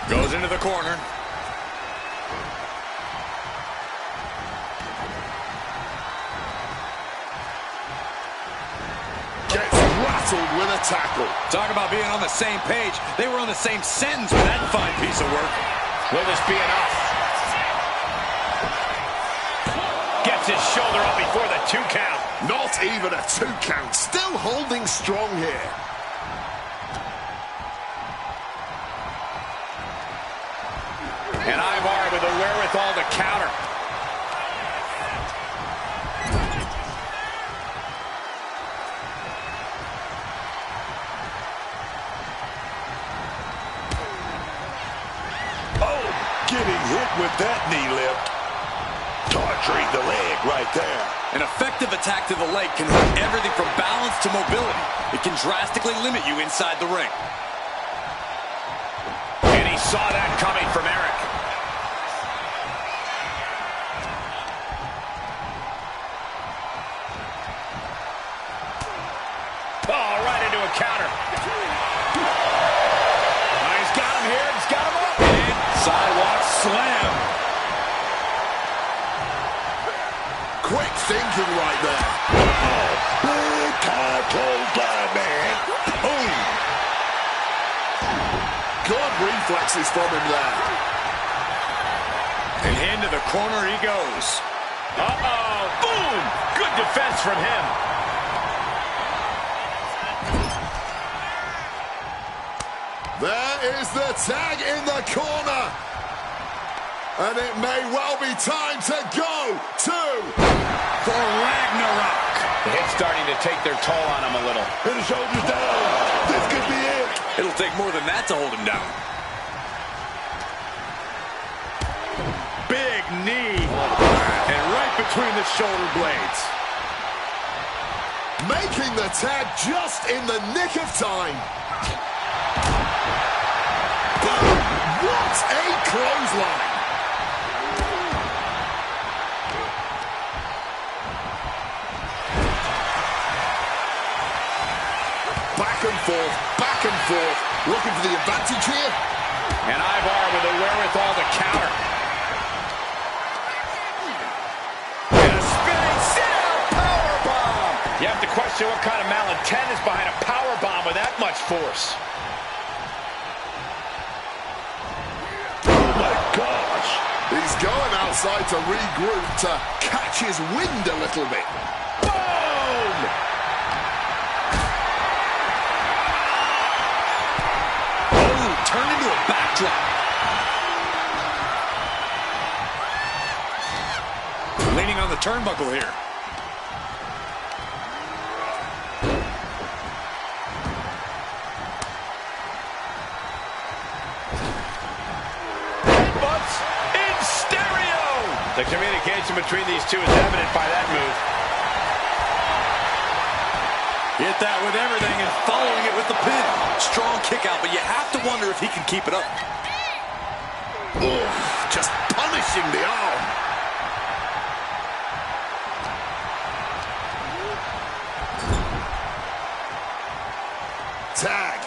Goes into the corner. settled with a tackle. Talk about being on the same page. They were on the same sentence with that fine piece of work. Will this be enough? Gets his shoulder up before the 2 count. Not even a 2 count. Still holding strong here. And Ivar with the wherewithal to counter. Oh, getting hit with that knee lift. Torturing the leg right there. An effective attack to the leg can hurt everything from balance to mobility. It can drastically limit you inside the ring. And he saw that coming from Eric. Oh, right into a counter. Oh, he's got him here. He's got him up. And sidewalk slam. Quick thinking right there. Oh, big time clothesline, man. Boom. Good reflexes from him there. And into the corner he goes. Uh-oh. Boom. Good defense from him. There is the tag in the corner. And it may well be time to go to For Ragnarok. The hit's starting to take their toll on him a little. And the shoulders down. This could be it. It'll take more than that to hold him down. Big knee. And right between the shoulder blades. Making the tag just in the nick of time. Boom! What a clothesline. Back and forth, looking for the advantage here. And Ivar with the wherewithal to counter. And a spinning sit-out powerbomb. You have to question what kind of malintent is behind a powerbomb with that much force. Oh my gosh. He's going outside to regroup, to catch his wind a little bit. Boom! Turn into a backdrop. Leaning on the turnbuckle here. Butts in stereo. The communication between these two is evident by that move. Hit that with everything and following it with the pin. Strong kick out, but you have to wonder if he can keep it up. Ooh, just punishing the arm. Tag.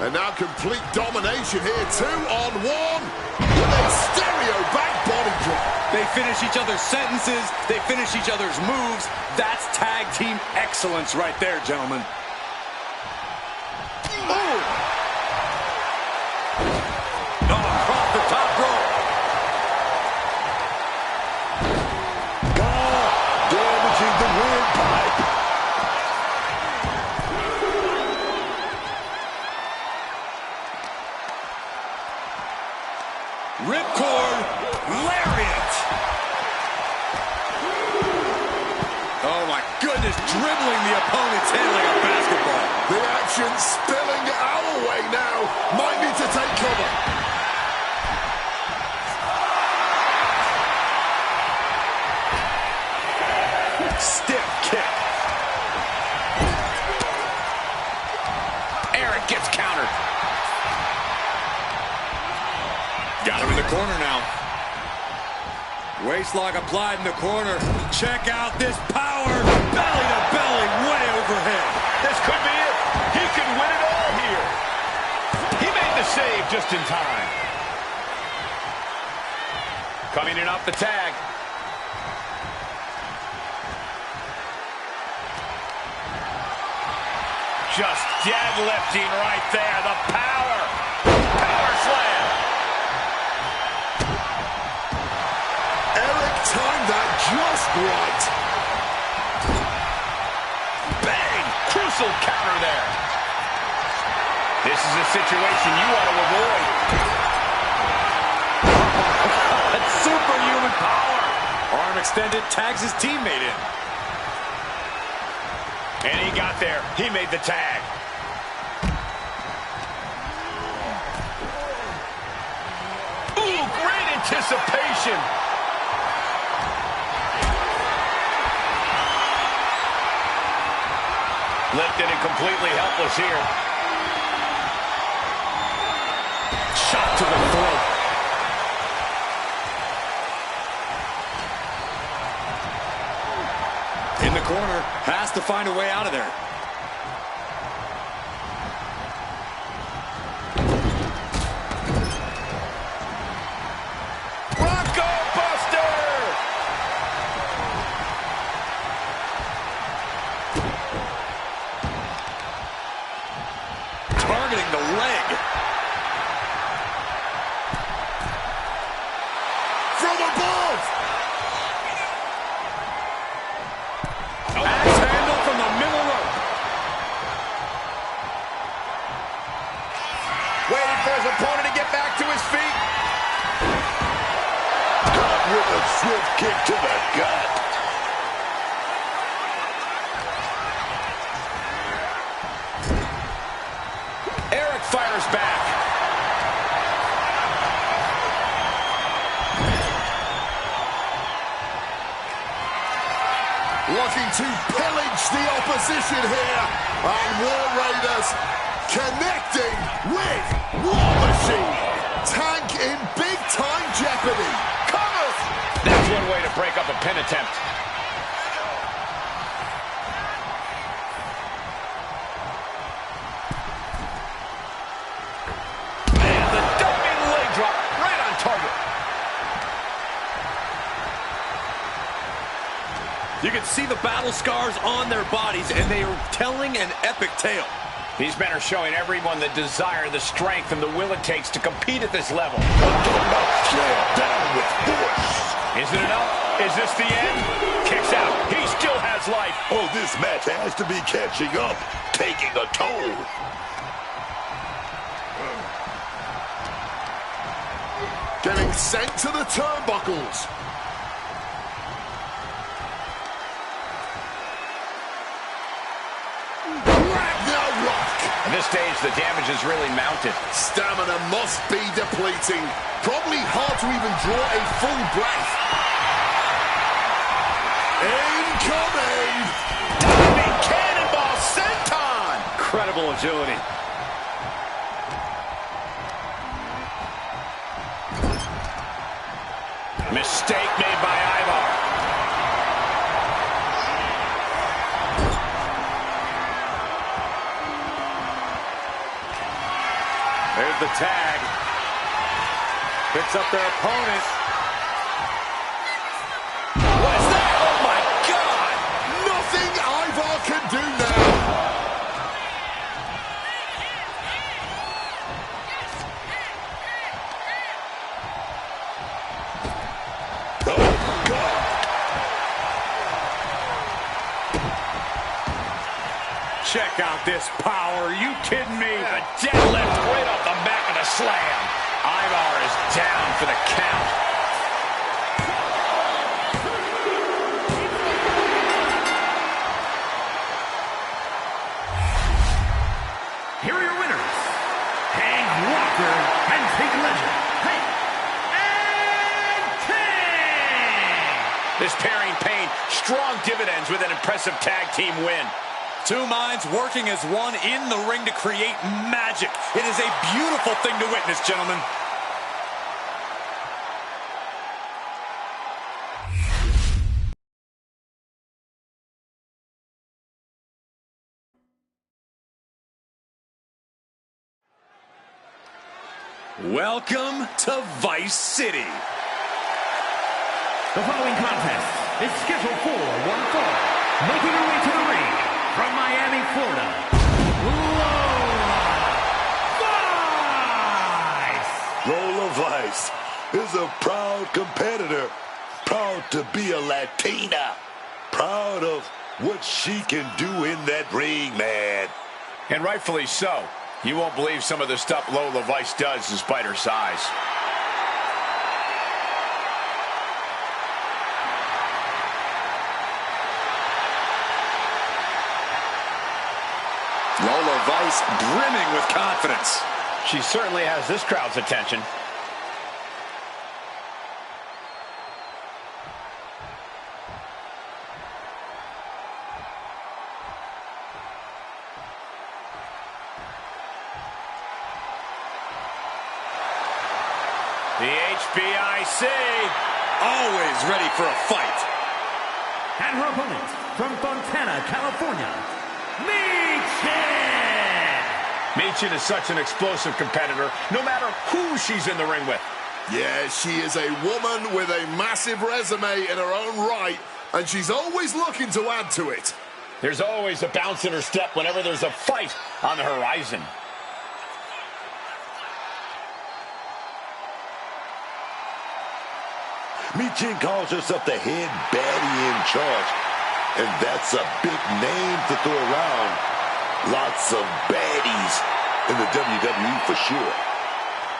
And now complete domination here. 2-on-1 with a stereo back body drop. They finish each other's sentences. They finish each other's moves. That's tag team excellence right there, gentlemen. Oh! Across the top rope. God, damaging the windpipe. Ripcord. Lariat. Oh, my goodness. Dribbling the opponent's head like a basketball. The action spilling our way now. Might need to take cover. Stiff kick. Eric gets countered. Got him in the corner now. Waistlock applied in the corner. Check out this power. Belly to belly, way overhead. This could be it. He could win it all here. He made the save just in time. Coming in off the tag. just deadlifting right there. The power. Power slam. Eric timed that just right. Bang! Crucial counter there. This is a situation you want to avoid. That's superhuman power. Arm extended, tags his teammate in. And he got there. He made the tag. Ooh, great anticipation. Lifted and completely helpless here. Shot to the throat. In the corner, has to find a way out of there. Bronco Buster! Targeting the leg. From above! Axe handle from the middle rope. Waiting for his opponent to get back to his feet. Caught with a swift kick to the gut. Eric fires back. Looking to pillage the opposition here. And War Raiders connecting with War Machine. Tank in big-time jeopardy. Covers! That's one way to break up a pin attempt. And the diving leg drop right on target. You can see the battle scars on their bodies, and they are telling an epic tale. These men are showing everyone the desire, the strength, and the will it takes to compete at this level. Slam down with force. Is it enough? Is this the end? Kicks out. He still has life. Oh, this match has to be catching up, taking a toll. Getting sent to the turnbuckles. At this stage, the damage is really mounted. Stamina must be depleting. Probably hard to even draw a full breath. Incoming! Diving cannonball senton! Incredible agility. Mistake made by Ivar. There's the tag. Picks up their opponent. What's that? Oh, my God! Nothing Ivar can do now. Oh, God. Check out this power. Are you kidding me? A deadlift right off the back of the slam. Ivar is down for the count. Here are your winners, Hank Walker and Big Legend, Hank and King. This pairing paid strong dividends with an impressive tag team win. Two minds working as one in the ring to create magic. It is a beautiful thing to witness, gentlemen. Welcome to Vice City. The following contest is scheduled for one fall. Making her way to the ring from Miami, Florida, is a proud competitor, proud to be a Latina, proud of what she can do in that ring, man. And rightfully so. You won't believe some of the stuff Lola Vice does despite her size. Lola Vice brimming with confidence. She certainly has this crowd's attention. The HBIC, always ready for a fight. And her opponent from Fontana, California, Michin is such an explosive competitor, no matter who she's in the ring with. Yeah, she is a woman with a massive resume in her own right, and she's always looking to add to it. There's always a bounce in her step whenever there's a fight on the horizon. Michin calls herself the head baddie in charge, and that's a big name to throw around. Lots of baddies in the WWE for sure.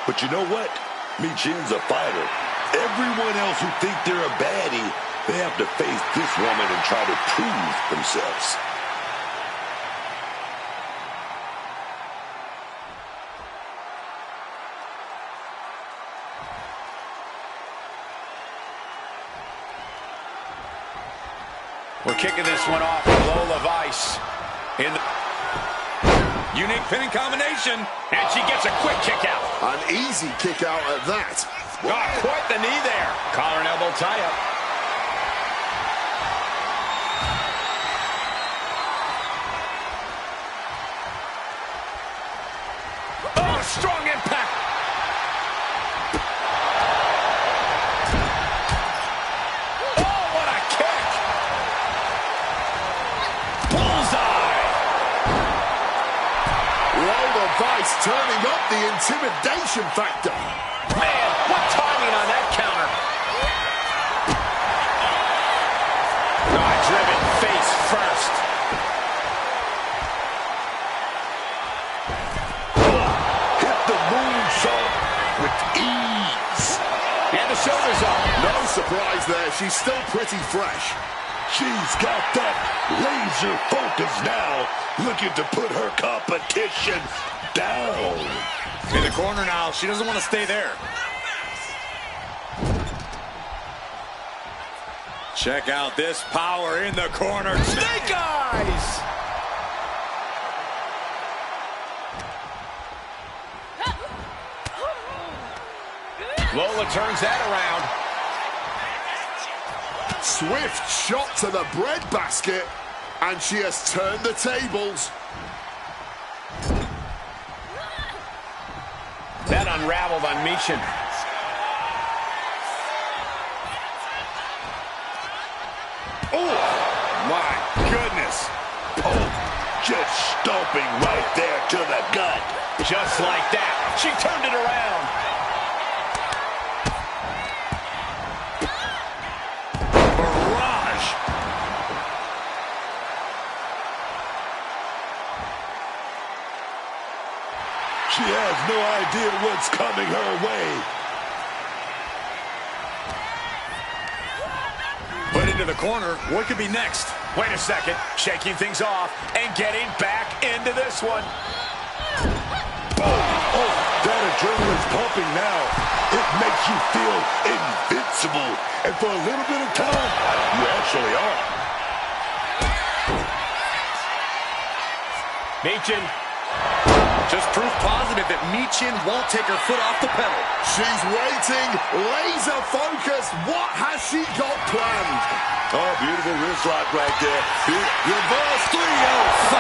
But you know what? Michin's a fighter. Everyone else who think they're a baddie, they have to face this woman and try to prove themselves. We're kicking this one off with Lola Vice in the unique pinning combination. And she gets a quick kick out. An easy kick out at that. Got quite the knee there. Collar and elbow tie up. Oh, strong impact. Vice turning up the intimidation factor. Man, what timing on that counter. Driven face first. Hit the moonsault with ease. And the shoulders up. No surprise there. She's still pretty fresh. She's got that laser focus now, looking to put her competition down. In the corner now. She doesn't want to stay there. Check out this power in the corner. Snake eyes! Lola turns that around. Swift shot to the breadbasket, and she has turned the tables. That unraveled on Michin. Oh, my goodness. Oh, just stomping right there to the gut. Just like that. She turned it around. Barrage. She has no idea what's coming her way. Put into the corner. What could be next? Wait a second. Shaking things off and getting back into this one. Oh, that adrenaline's pumping now. It makes you feel invincible. And for a little bit of time, you actually are. Michin. Just proof positive that Michin won't take her foot off the pedal. She's waiting, laser focused. What has she got planned? Oh, beautiful wrist lock right there. Reverse 305.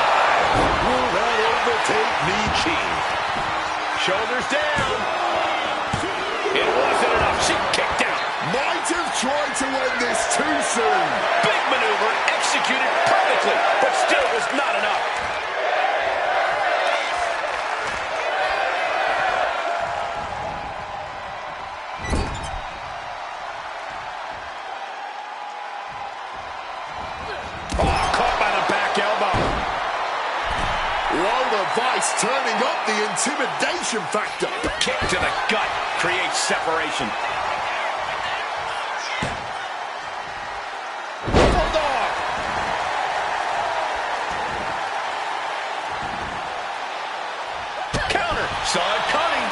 Will that overtake Michin? Shoulders down. It wasn't enough. She kicked out. Might have tried to end this too soon. Big maneuver executed perfectly, but still was not enough. Nice, turning up the intimidation factor. Kick to the gut creates separation. Bulldog. Counter. Saw it coming.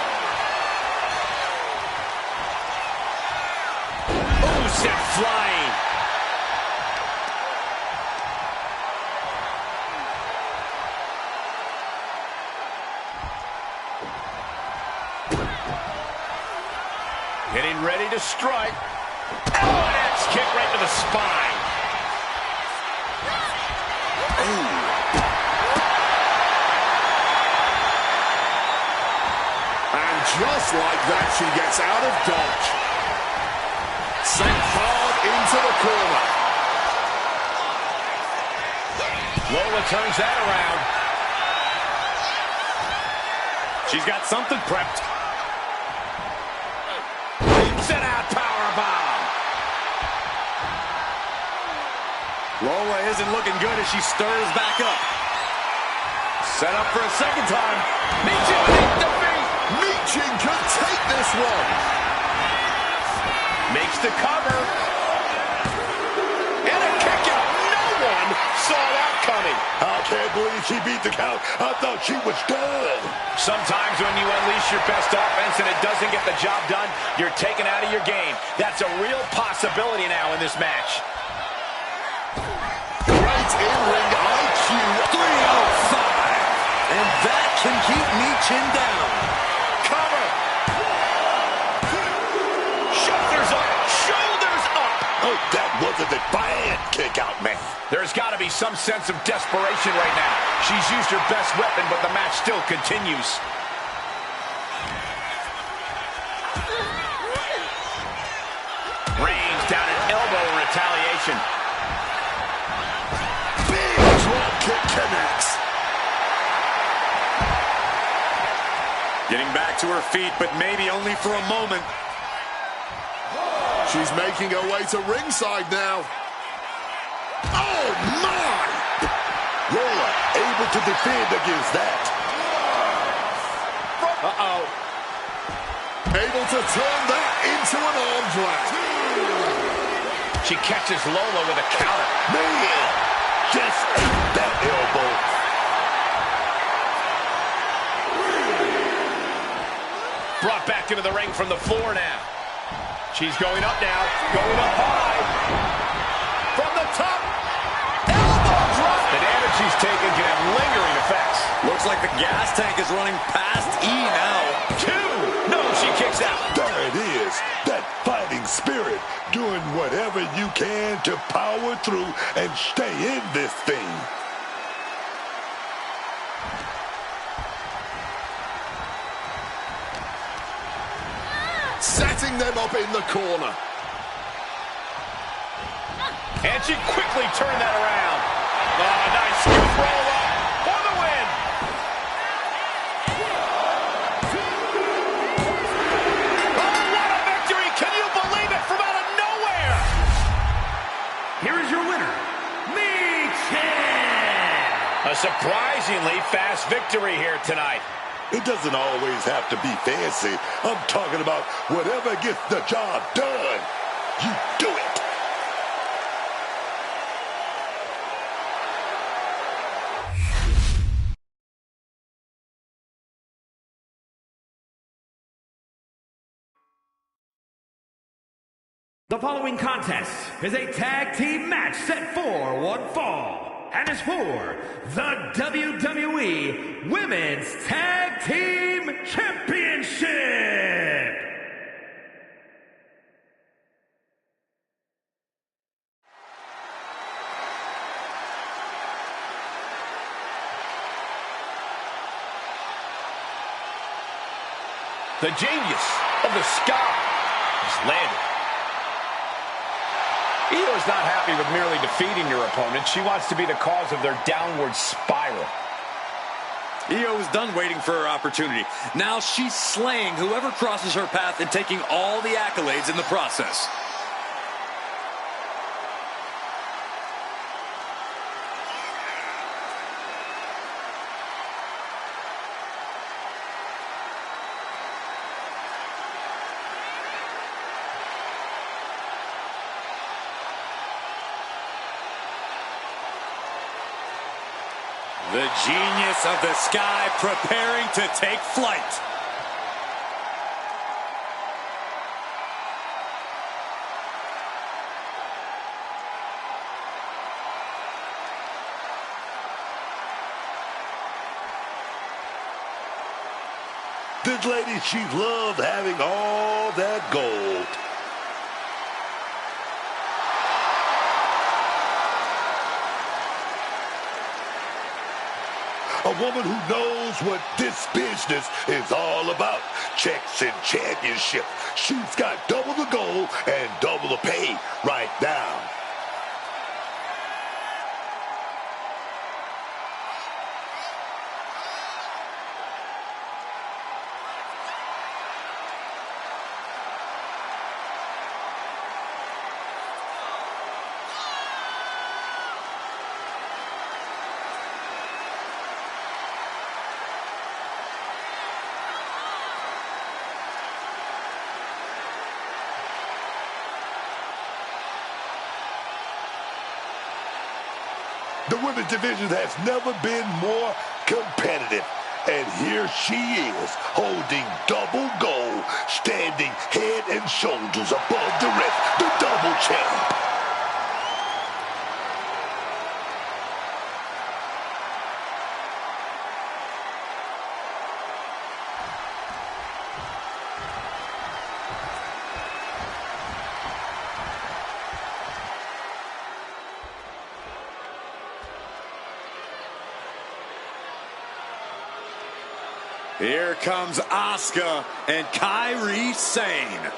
Ooh, sent flying. Getting ready to strike. Oh, an axe kick right to the spine. Ooh. And just like that, she gets out of dodge. Sent hard into the corner. Lola turns that around. She's got something prepped. Set out powerbomb. Lola isn't looking good as she stirs back up. Set up for a second time. Michin takes the feet. Michin could take this one. Makes the cover. And a kick out. No one saw that coming. I can't believe she beat the count. I thought she was done. Sometimes when you unleash your best offense and it doesn't get the job done, you're taken out of your game. That's a real possibility now in this match. Great in-ring IQ. 305. And that can keep Michin down. Cover. Shoulders up. Shoulders up. Oh, that was a defiant kick out, man. There's got to be some sense of desperation right now. She's used her best weapon, but the match still continues. Range down an elbow in retaliation. Big drop kick connects. Getting back to her feet, but maybe only for a moment. She's making her way to ringside now. Oh, my! Lola able to defend against that. Uh-oh. Able to turn that into an arm drag. She catches Lola with a counter. Man, just ate that elbow. Brought back into the ring from the floor now. She's going up now. Going up high. From the top. Elbow drop. The damage she's taken can have lingering effects. Looks like the gas tank is running past E now. 2. No, she kicks out. There it is. That fighting spirit. Doing whatever you can to power through and stay in this thing. Setting them up in the corner. And she quickly turned that around. Oh, nice scoop roll up for the win. Oh, what a victory. Can you believe it? From out of nowhere. Here is your winner, Michin. A surprisingly fast victory here tonight. It doesn't always have to be fancy. I'm talking about whatever gets the job done. You do it. The following contest is a tag team match set for one fall and is for the WWE Women's Tag Team Championship. The genius of the sky has landed. Io's not happy with merely defeating your opponent. She wants to be the cause of their downward spiral. Io is done waiting for her opportunity. Now she's slaying whoever crosses her path and taking all the accolades in the process. The genius of the sky preparing to take flight. This lady, she loved having all that gold. A woman who knows what this business is all about. Checks and championship. She's got double the gold and double the pay right now. The women's division has never been more competitive. And here she is, holding double gold, standing head and shoulders above the rest, the double champ. Here comes Asuka and Kairi Sane.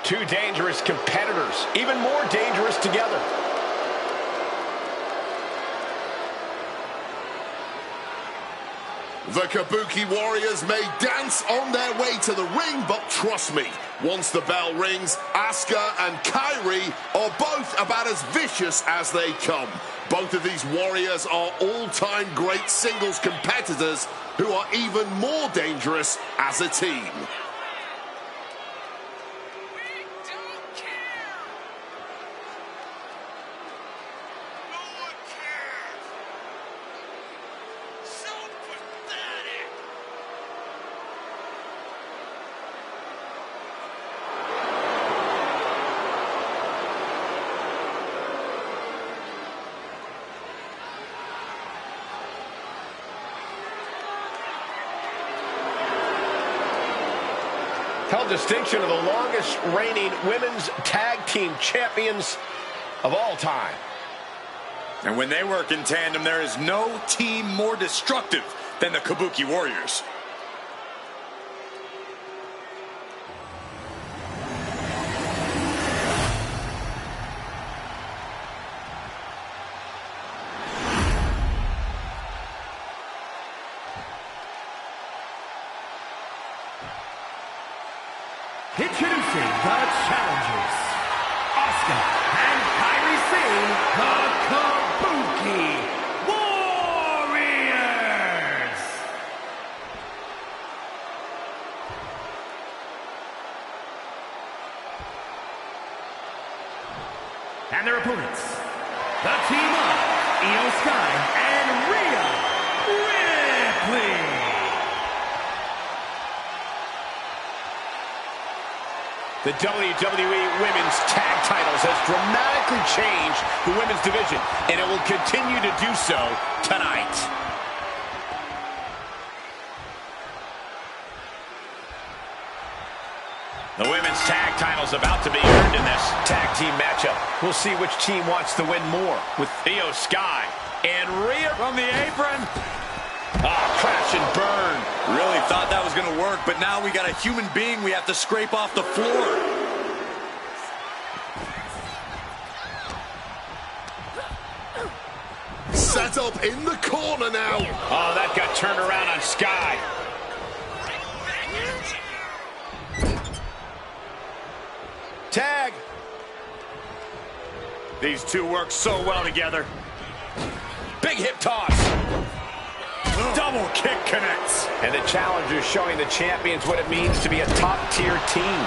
Two dangerous competitors, even more dangerous together. The Kabuki Warriors may dance on their way to the ring, but trust me, once the bell rings, Asuka and Kairi are both about as vicious as they come. Both of these warriors are all-time great singles competitors who are even more dangerous as a team. Held distinction of the longest reigning women's tag team champions of all time. And when they work in tandem, there is no team more destructive than the Kabuki Warriors. Introducing the challengers, Asuka and Kairi Sane, the Kabuki Warriors. And their opponents, the team of Io Sky and Rhea Ripley. The WWE Women's Tag Titles has dramatically changed the women's division, and it will continue to do so tonight. The women's tag title's about to be earned in this tag team matchup. We'll see which team wants to win more, with Io Sky and Rhea From the apron. crash and burn. Really thought that was going to work, but now we got a human being we have to scrape off the floor. Set up in the corner now. Oh, that got turned around on Sky. Tag. These two work so well together. Big hip toss. Double kick connects. And the challengers showing the champions what it means to be a top-tier team.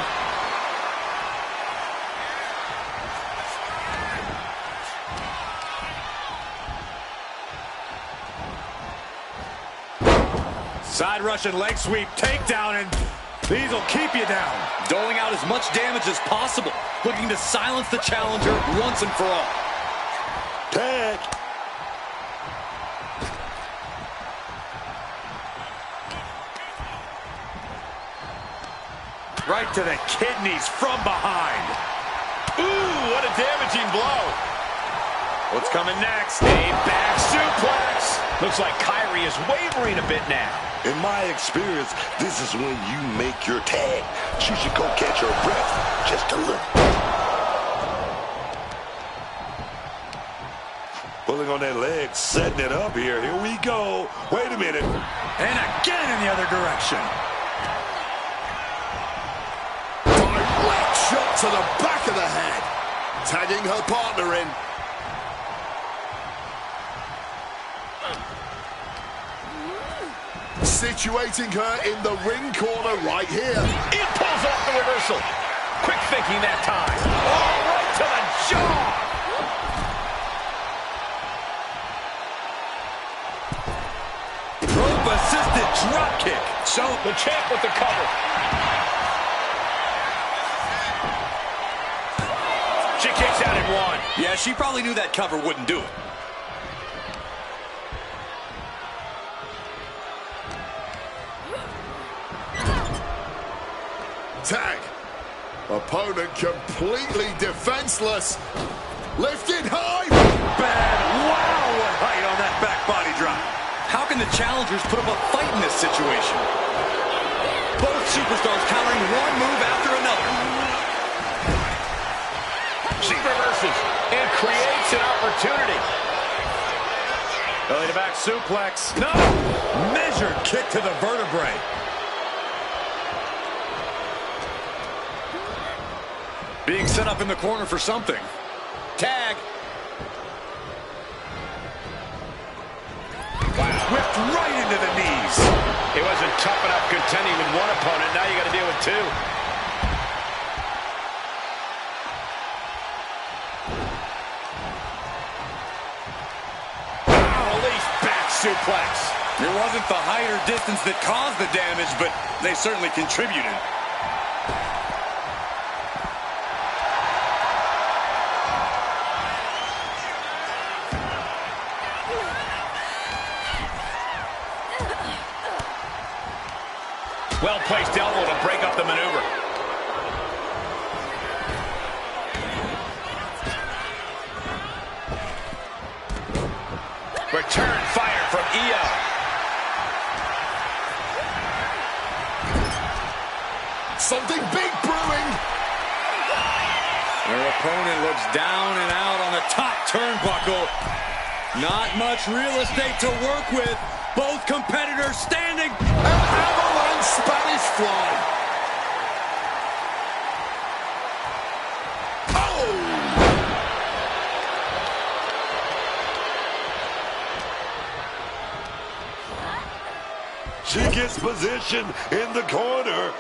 Side rush and leg sweep, takedown, and these will keep you down. Doling out as much damage as possible, looking to silence the challenger once and for all. Tag. Right to the kidneys from behind. Ooh, what a damaging blow. What's coming next? A back suplex. Looks like Kyrie is wavering a bit now. In my experience, this is when you make your tag. She should go catch her breath just a little. Pulling on that leg, setting it up here. Here we go. Wait a minute. And again in the other direction. Direct shot to the back of the head. Tagging her partner in. Situating her in the ring corner right here. It pulls off the reversal. Quick thinking that time. Oh, right to the jaw. Rope-assisted drop kick. So the champ with the cover. She kicks out at one. Yeah, she probably knew that cover wouldn't do it. Tag. Opponent completely defenseless. Lifted high. Bad. Wow, what height on that back body drop. How can the challengers put up a fight in this situation? Both superstars countering one move after another. She reverses and creates an opportunity. Belly to back suplex. No! Measured kick to the vertebrae. Being set up in the corner for something. Tag. Wow. Whipped right into the knees. It wasn't tough enough contending with one opponent. Now you got to deal with two. Release back suplex. It wasn't the height or distance that caused the damage, but they certainly contributed. Well-placed elbow to break up the maneuver. Return fire from Io. Something big brewing. Their opponent looks down and out on the top turnbuckle. Not much real estate to work with. Both competitors standing. An avalanche Spanish fly. Oh! She gets position in the corner.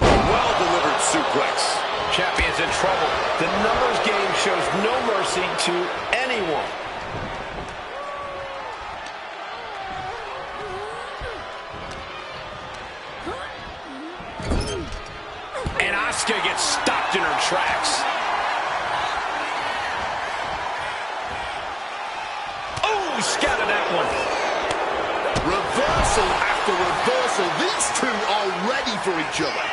Well-delivered suplex. Champion's in trouble. The numbers game shows no mercy to anyone. And Asuka gets stopped in her tracks. Oh, scattered that one. Reversal after reversal. These two are ready for each other.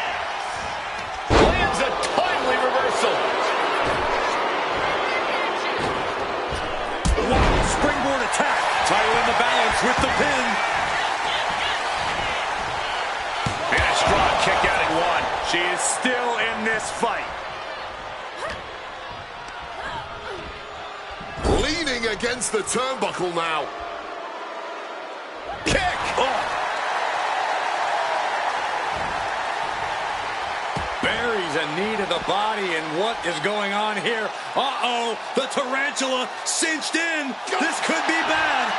Lands a timely reversal. Wow, springboard attack. Title in the balance with the pin. And a strong kick out at one. She is still in this fight. Leaning against the turnbuckle now. Kick. Buries a knee to the body, and what is going on here? Uh-oh, the tarantula cinched in. This could be bad.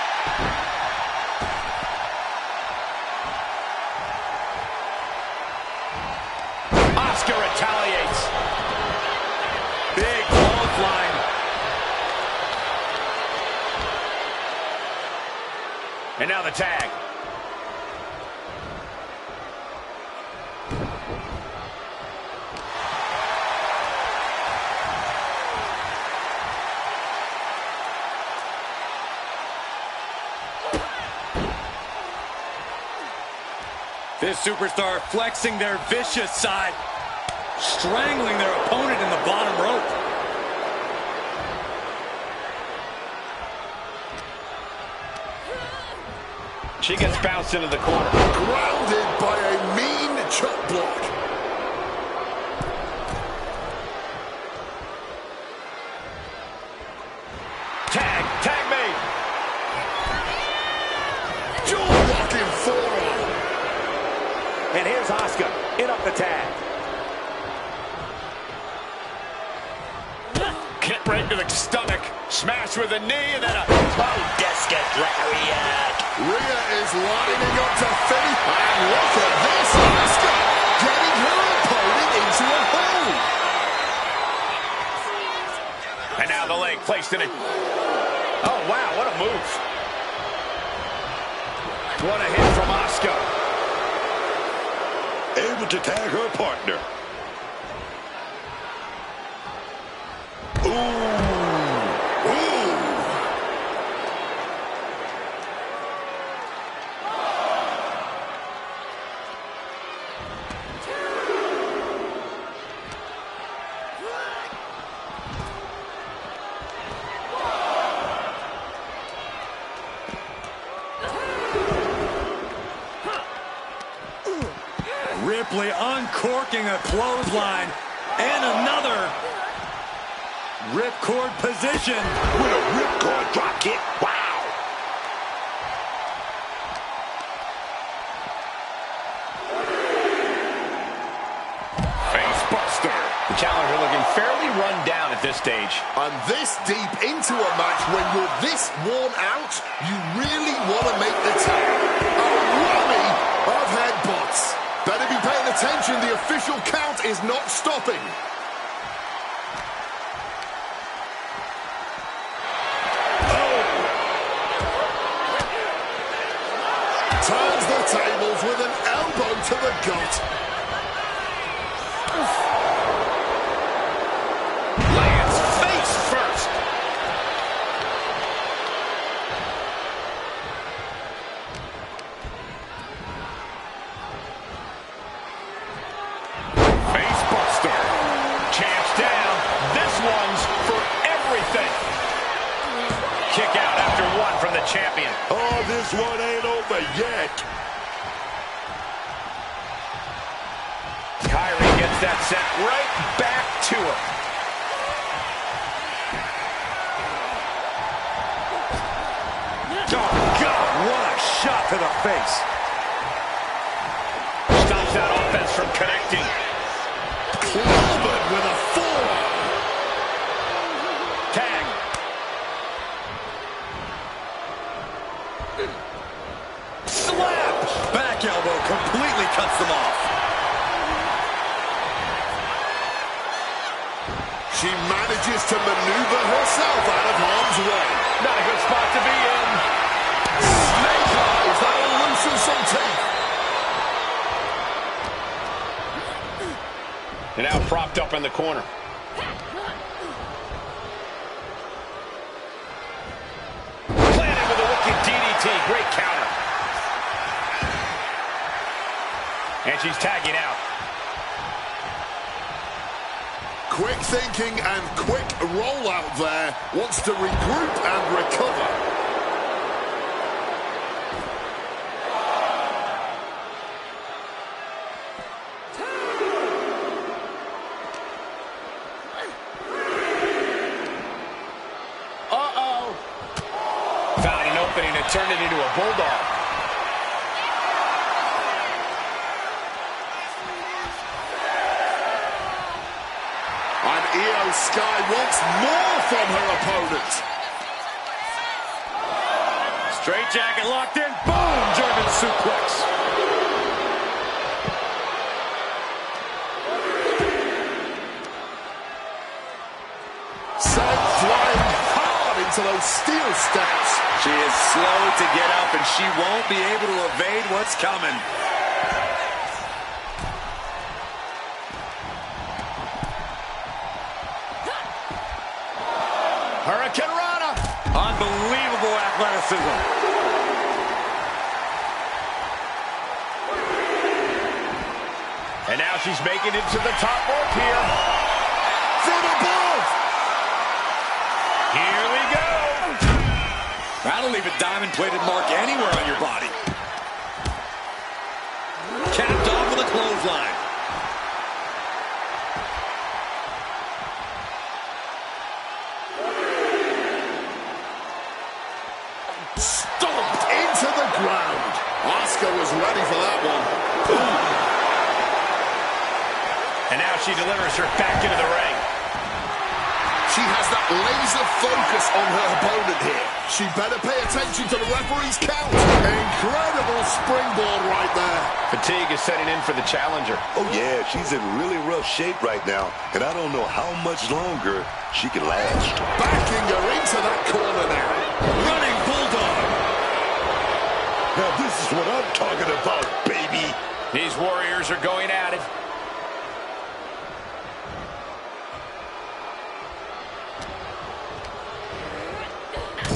Asuka retaliates. Big clothesline. And now the tag. This superstar flexing their vicious side, strangling their opponent in the bottom rope. She gets bounced into the corner. Grounded by a mean chop block. Tag made. Jaw-blocking forearm. And here's Asuka in up the tag. Kick right to the stomach. Smash with a knee and then a discus lariat. Rhea is lining up to finish. And look at this. Asuka getting her opponent into a hole. And now the leg placed in it. Oh, wow, what a move. What a hit from Asuka. Able to tag her partner. Ripley uncorking a clothesline. And another ripcord position. With a ripcord drop kick. Wow. Face buster. The challenger looking fairly run down at this stage. And this deep into a match, when you're this worn out, you really want to make the tag. A rummy of headbutts. Better be paying attention, the official count is not stopping. Turns the tables with an elbow to the gut. Lands face first. Face buster. Champ's down. This one's for everything. Kick out after one from the champion. Oh, this one ain't over yet. Kyrie gets that sent right back to her. Oh, God, what a shot to the face. Stops that offense from connecting. Clobbered with a forearm. Tag. Slap! Back elbow completely cuts them off. She manages to maneuver herself out of harm's way. Not a good spot to be in. Snake eyes, that'll loosen some teeth. And now propped up in the corner. Planted with a wicked DDT. Great counter. And she's tagging out. Quick thinking and quick rollout there. Wants to regroup and recover. Uh-oh. Found an opening to turn it into a bulldog. And Io Sky wants more from her opponent. Straight jacket locked in. Boom! German suplex. Sent flying hard into those steel steps. She is slow to get up, and she won't be able to evade what's coming. Hurricane Rana. Unbelievable athleticism. And now she's making it to the top rope here. From above. Here we go. That'll leave a diamond-plated mark anywhere on your body. Capped off with a clothesline. Stomped into the ground. Asuka was ready for that one. And now she delivers her back into the ring. She has that laser focus on her opponent here. She better pay attention to the referee's count. Incredible springboard right there. Fatigue is setting in for the challenger. Oh, yeah, she's in really rough shape right now, and I don't know how much longer she can last. Backing her into that corner now. Running bulldog. Now, this is what I'm talking about, baby. These warriors are going at it.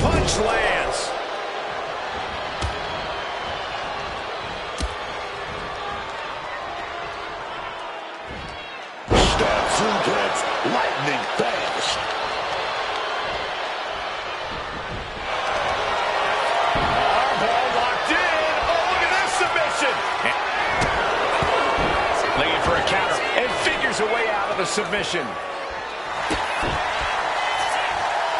Punch lands. Stab suplex, lightning fast. Armbar locked in. Oh, look at this submission. Looking for a counter and figures a way out of the submission.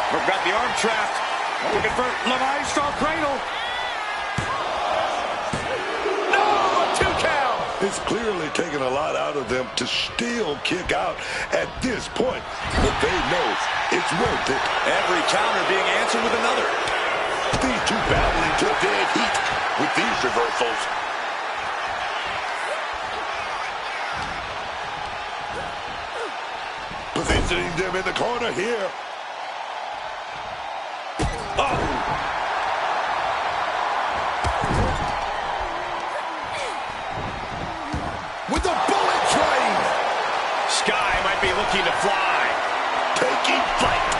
We've got the arm trapped. Looking for Le Maestro cradle. No, 2 count. It's clearly taken a lot out of them to still kick out at this point, but they know it's worth it. Every counter being answered with another. These two battling to dead heat with these reversals. Positioning them in the corner here. With the bullet train. Sky might be looking to fly. Taking flight.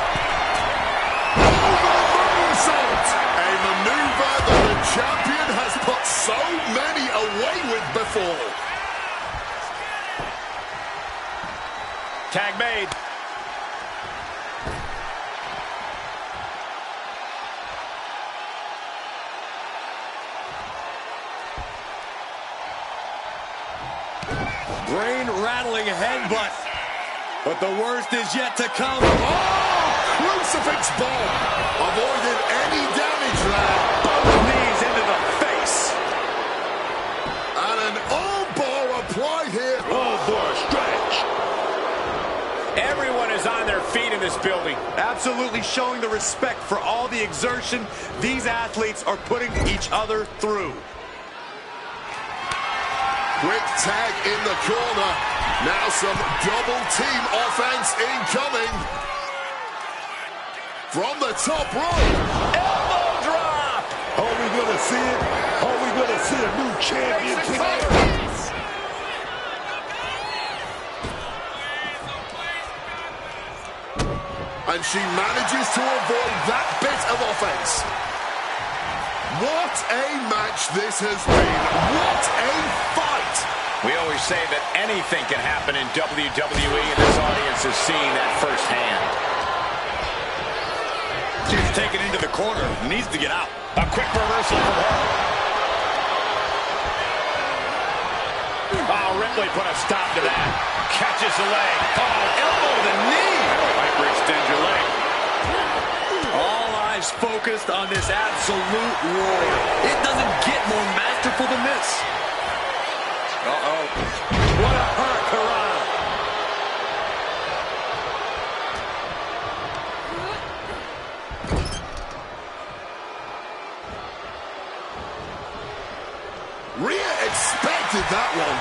Moonsault. A maneuver that the champion has put so many away with before. Tag made. Brain-rattling headbutt. But the worst is yet to come. Oh! Crucifix bomb. Avoided any damage there. Both knees into the face. And an armbar applied here. Oh, for a stretch. Everyone is on their feet in this building. Absolutely showing the respect for all the exertion these athletes are putting each other through. Quick tag in the corner. Now some double team offense incoming. From the top rope. Elbow drop. Are we going to see it? Are we going to see a new champion tonight? And she manages to avoid that bit of offense. What a match this has been. What a fight. We always say that anything can happen in WWE, and this audience has seen that firsthand. She's taken into the corner. Needs to get out. A quick reversal from her. Oh, Ripley put a stop to that. Catches the leg. Oh, elbow to the knee. Might extend your leg. All eyes focused on this absolute warrior. It doesn't get more masterful than this. Uh-oh. What a hurricane. Rhea expected that one.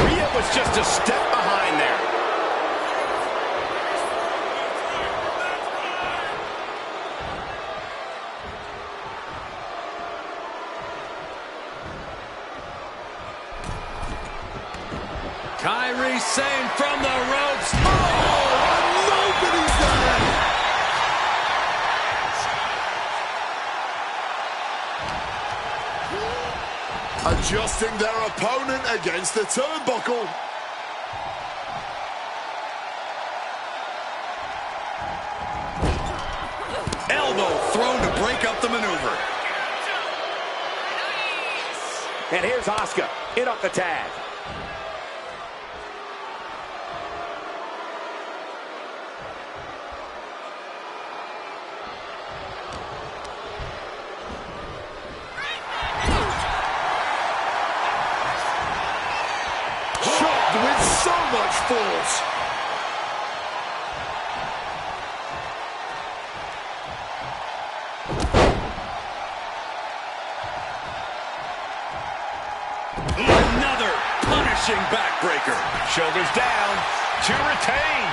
Rhea was just a step behind there. Kairi Sane from the ropes. Oh, and nobody's there. Adjusting their opponent against the turnbuckle. Elbow thrown to break up the maneuver. And here's Asuka in off the tag. Shot with so much force. Another punishing backbreaker. Shoulders down to retain.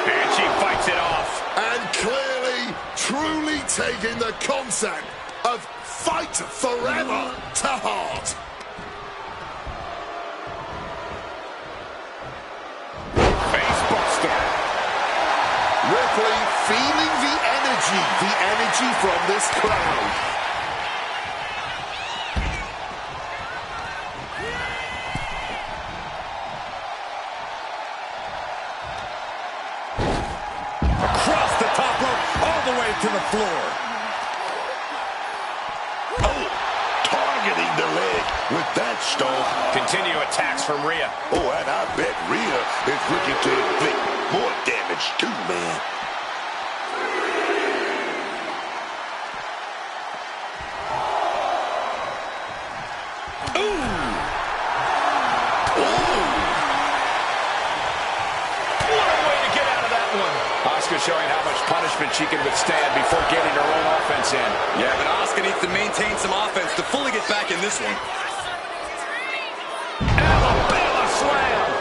And she fights it off. And clearly, truly taking the concept of fight forever to heart. Face buster. Ripley feeling the energy from this crowd. Across the top rope, all the way to the floor. Oh, targeting the leg with that stomp. Continue attacks from Rhea. Oh, and I bet Rhea is looking to inflict more damage too, man. Asuka showing how much punishment she can withstand before getting her own offense in. Yeah, but Asuka needs to maintain some offense to fully get back in this one. Alabama slam.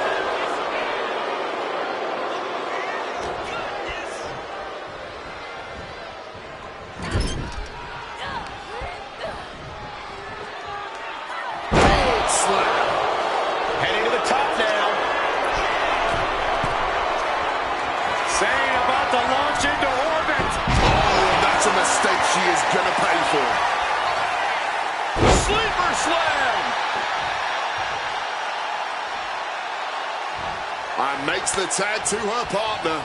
Slam. Heading to the top now. Sane about to launch into orbit. Oh, and that's a mistake she is gonna pay for. Sleeper slam. And makes the tag to her partner.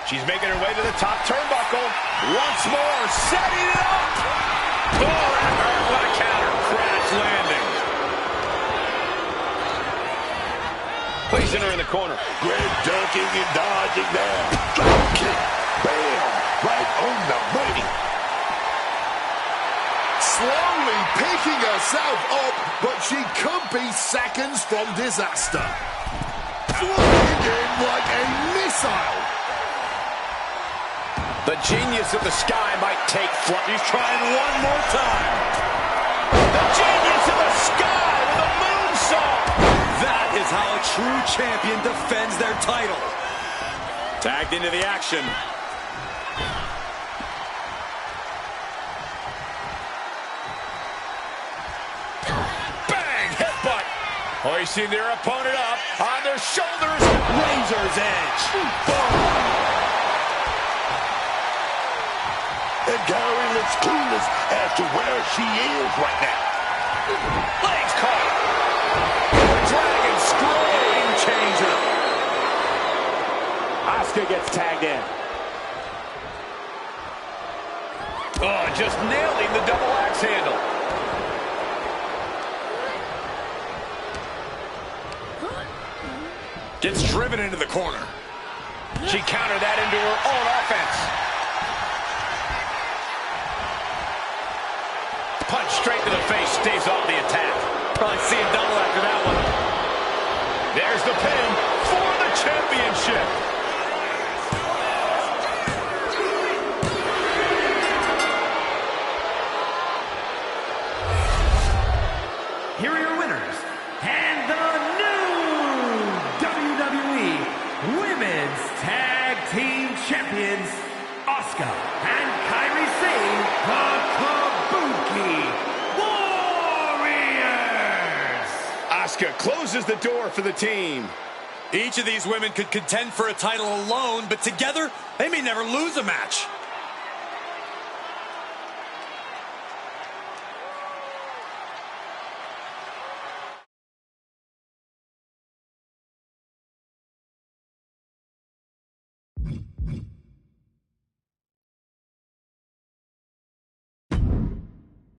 She's making her way to the top turnbuckle. Once more, setting it up. Oh, that hurt. What a counter. Crash landing. Placing her in the corner. Great ducking and dodging there. Drop kick. Bam. Right on the money. Slowly picking herself up, but she could be seconds from disaster. Flying in like a missile. The genius of the sky might take flight. He's trying one more time. The genius of the sky with a moonsault. That is how a true champion defends their title. Tagged into the action. Bang! Headbutt. Hoisting their opponent up on their shoulders. Razor's edge. Boom. And Kairi looks clueless as to where she is right now. Legs caught. Dragon screw. Game changer. Asuka gets tagged in. Oh, just nailing the double axe handle. Gets driven into the corner. She countered that into her own offense. Punch straight to the face, stays off the attack. Probably seeing double after that one. There's the pin for the championship. Here are your winners, and the new WWE Women's Tag Team Champions, Asuka and Kairi Sane, the Kabuki Warriors. Asuka closes the door for the team. Each of these women could contend for a title alone, but together, they may never lose a match.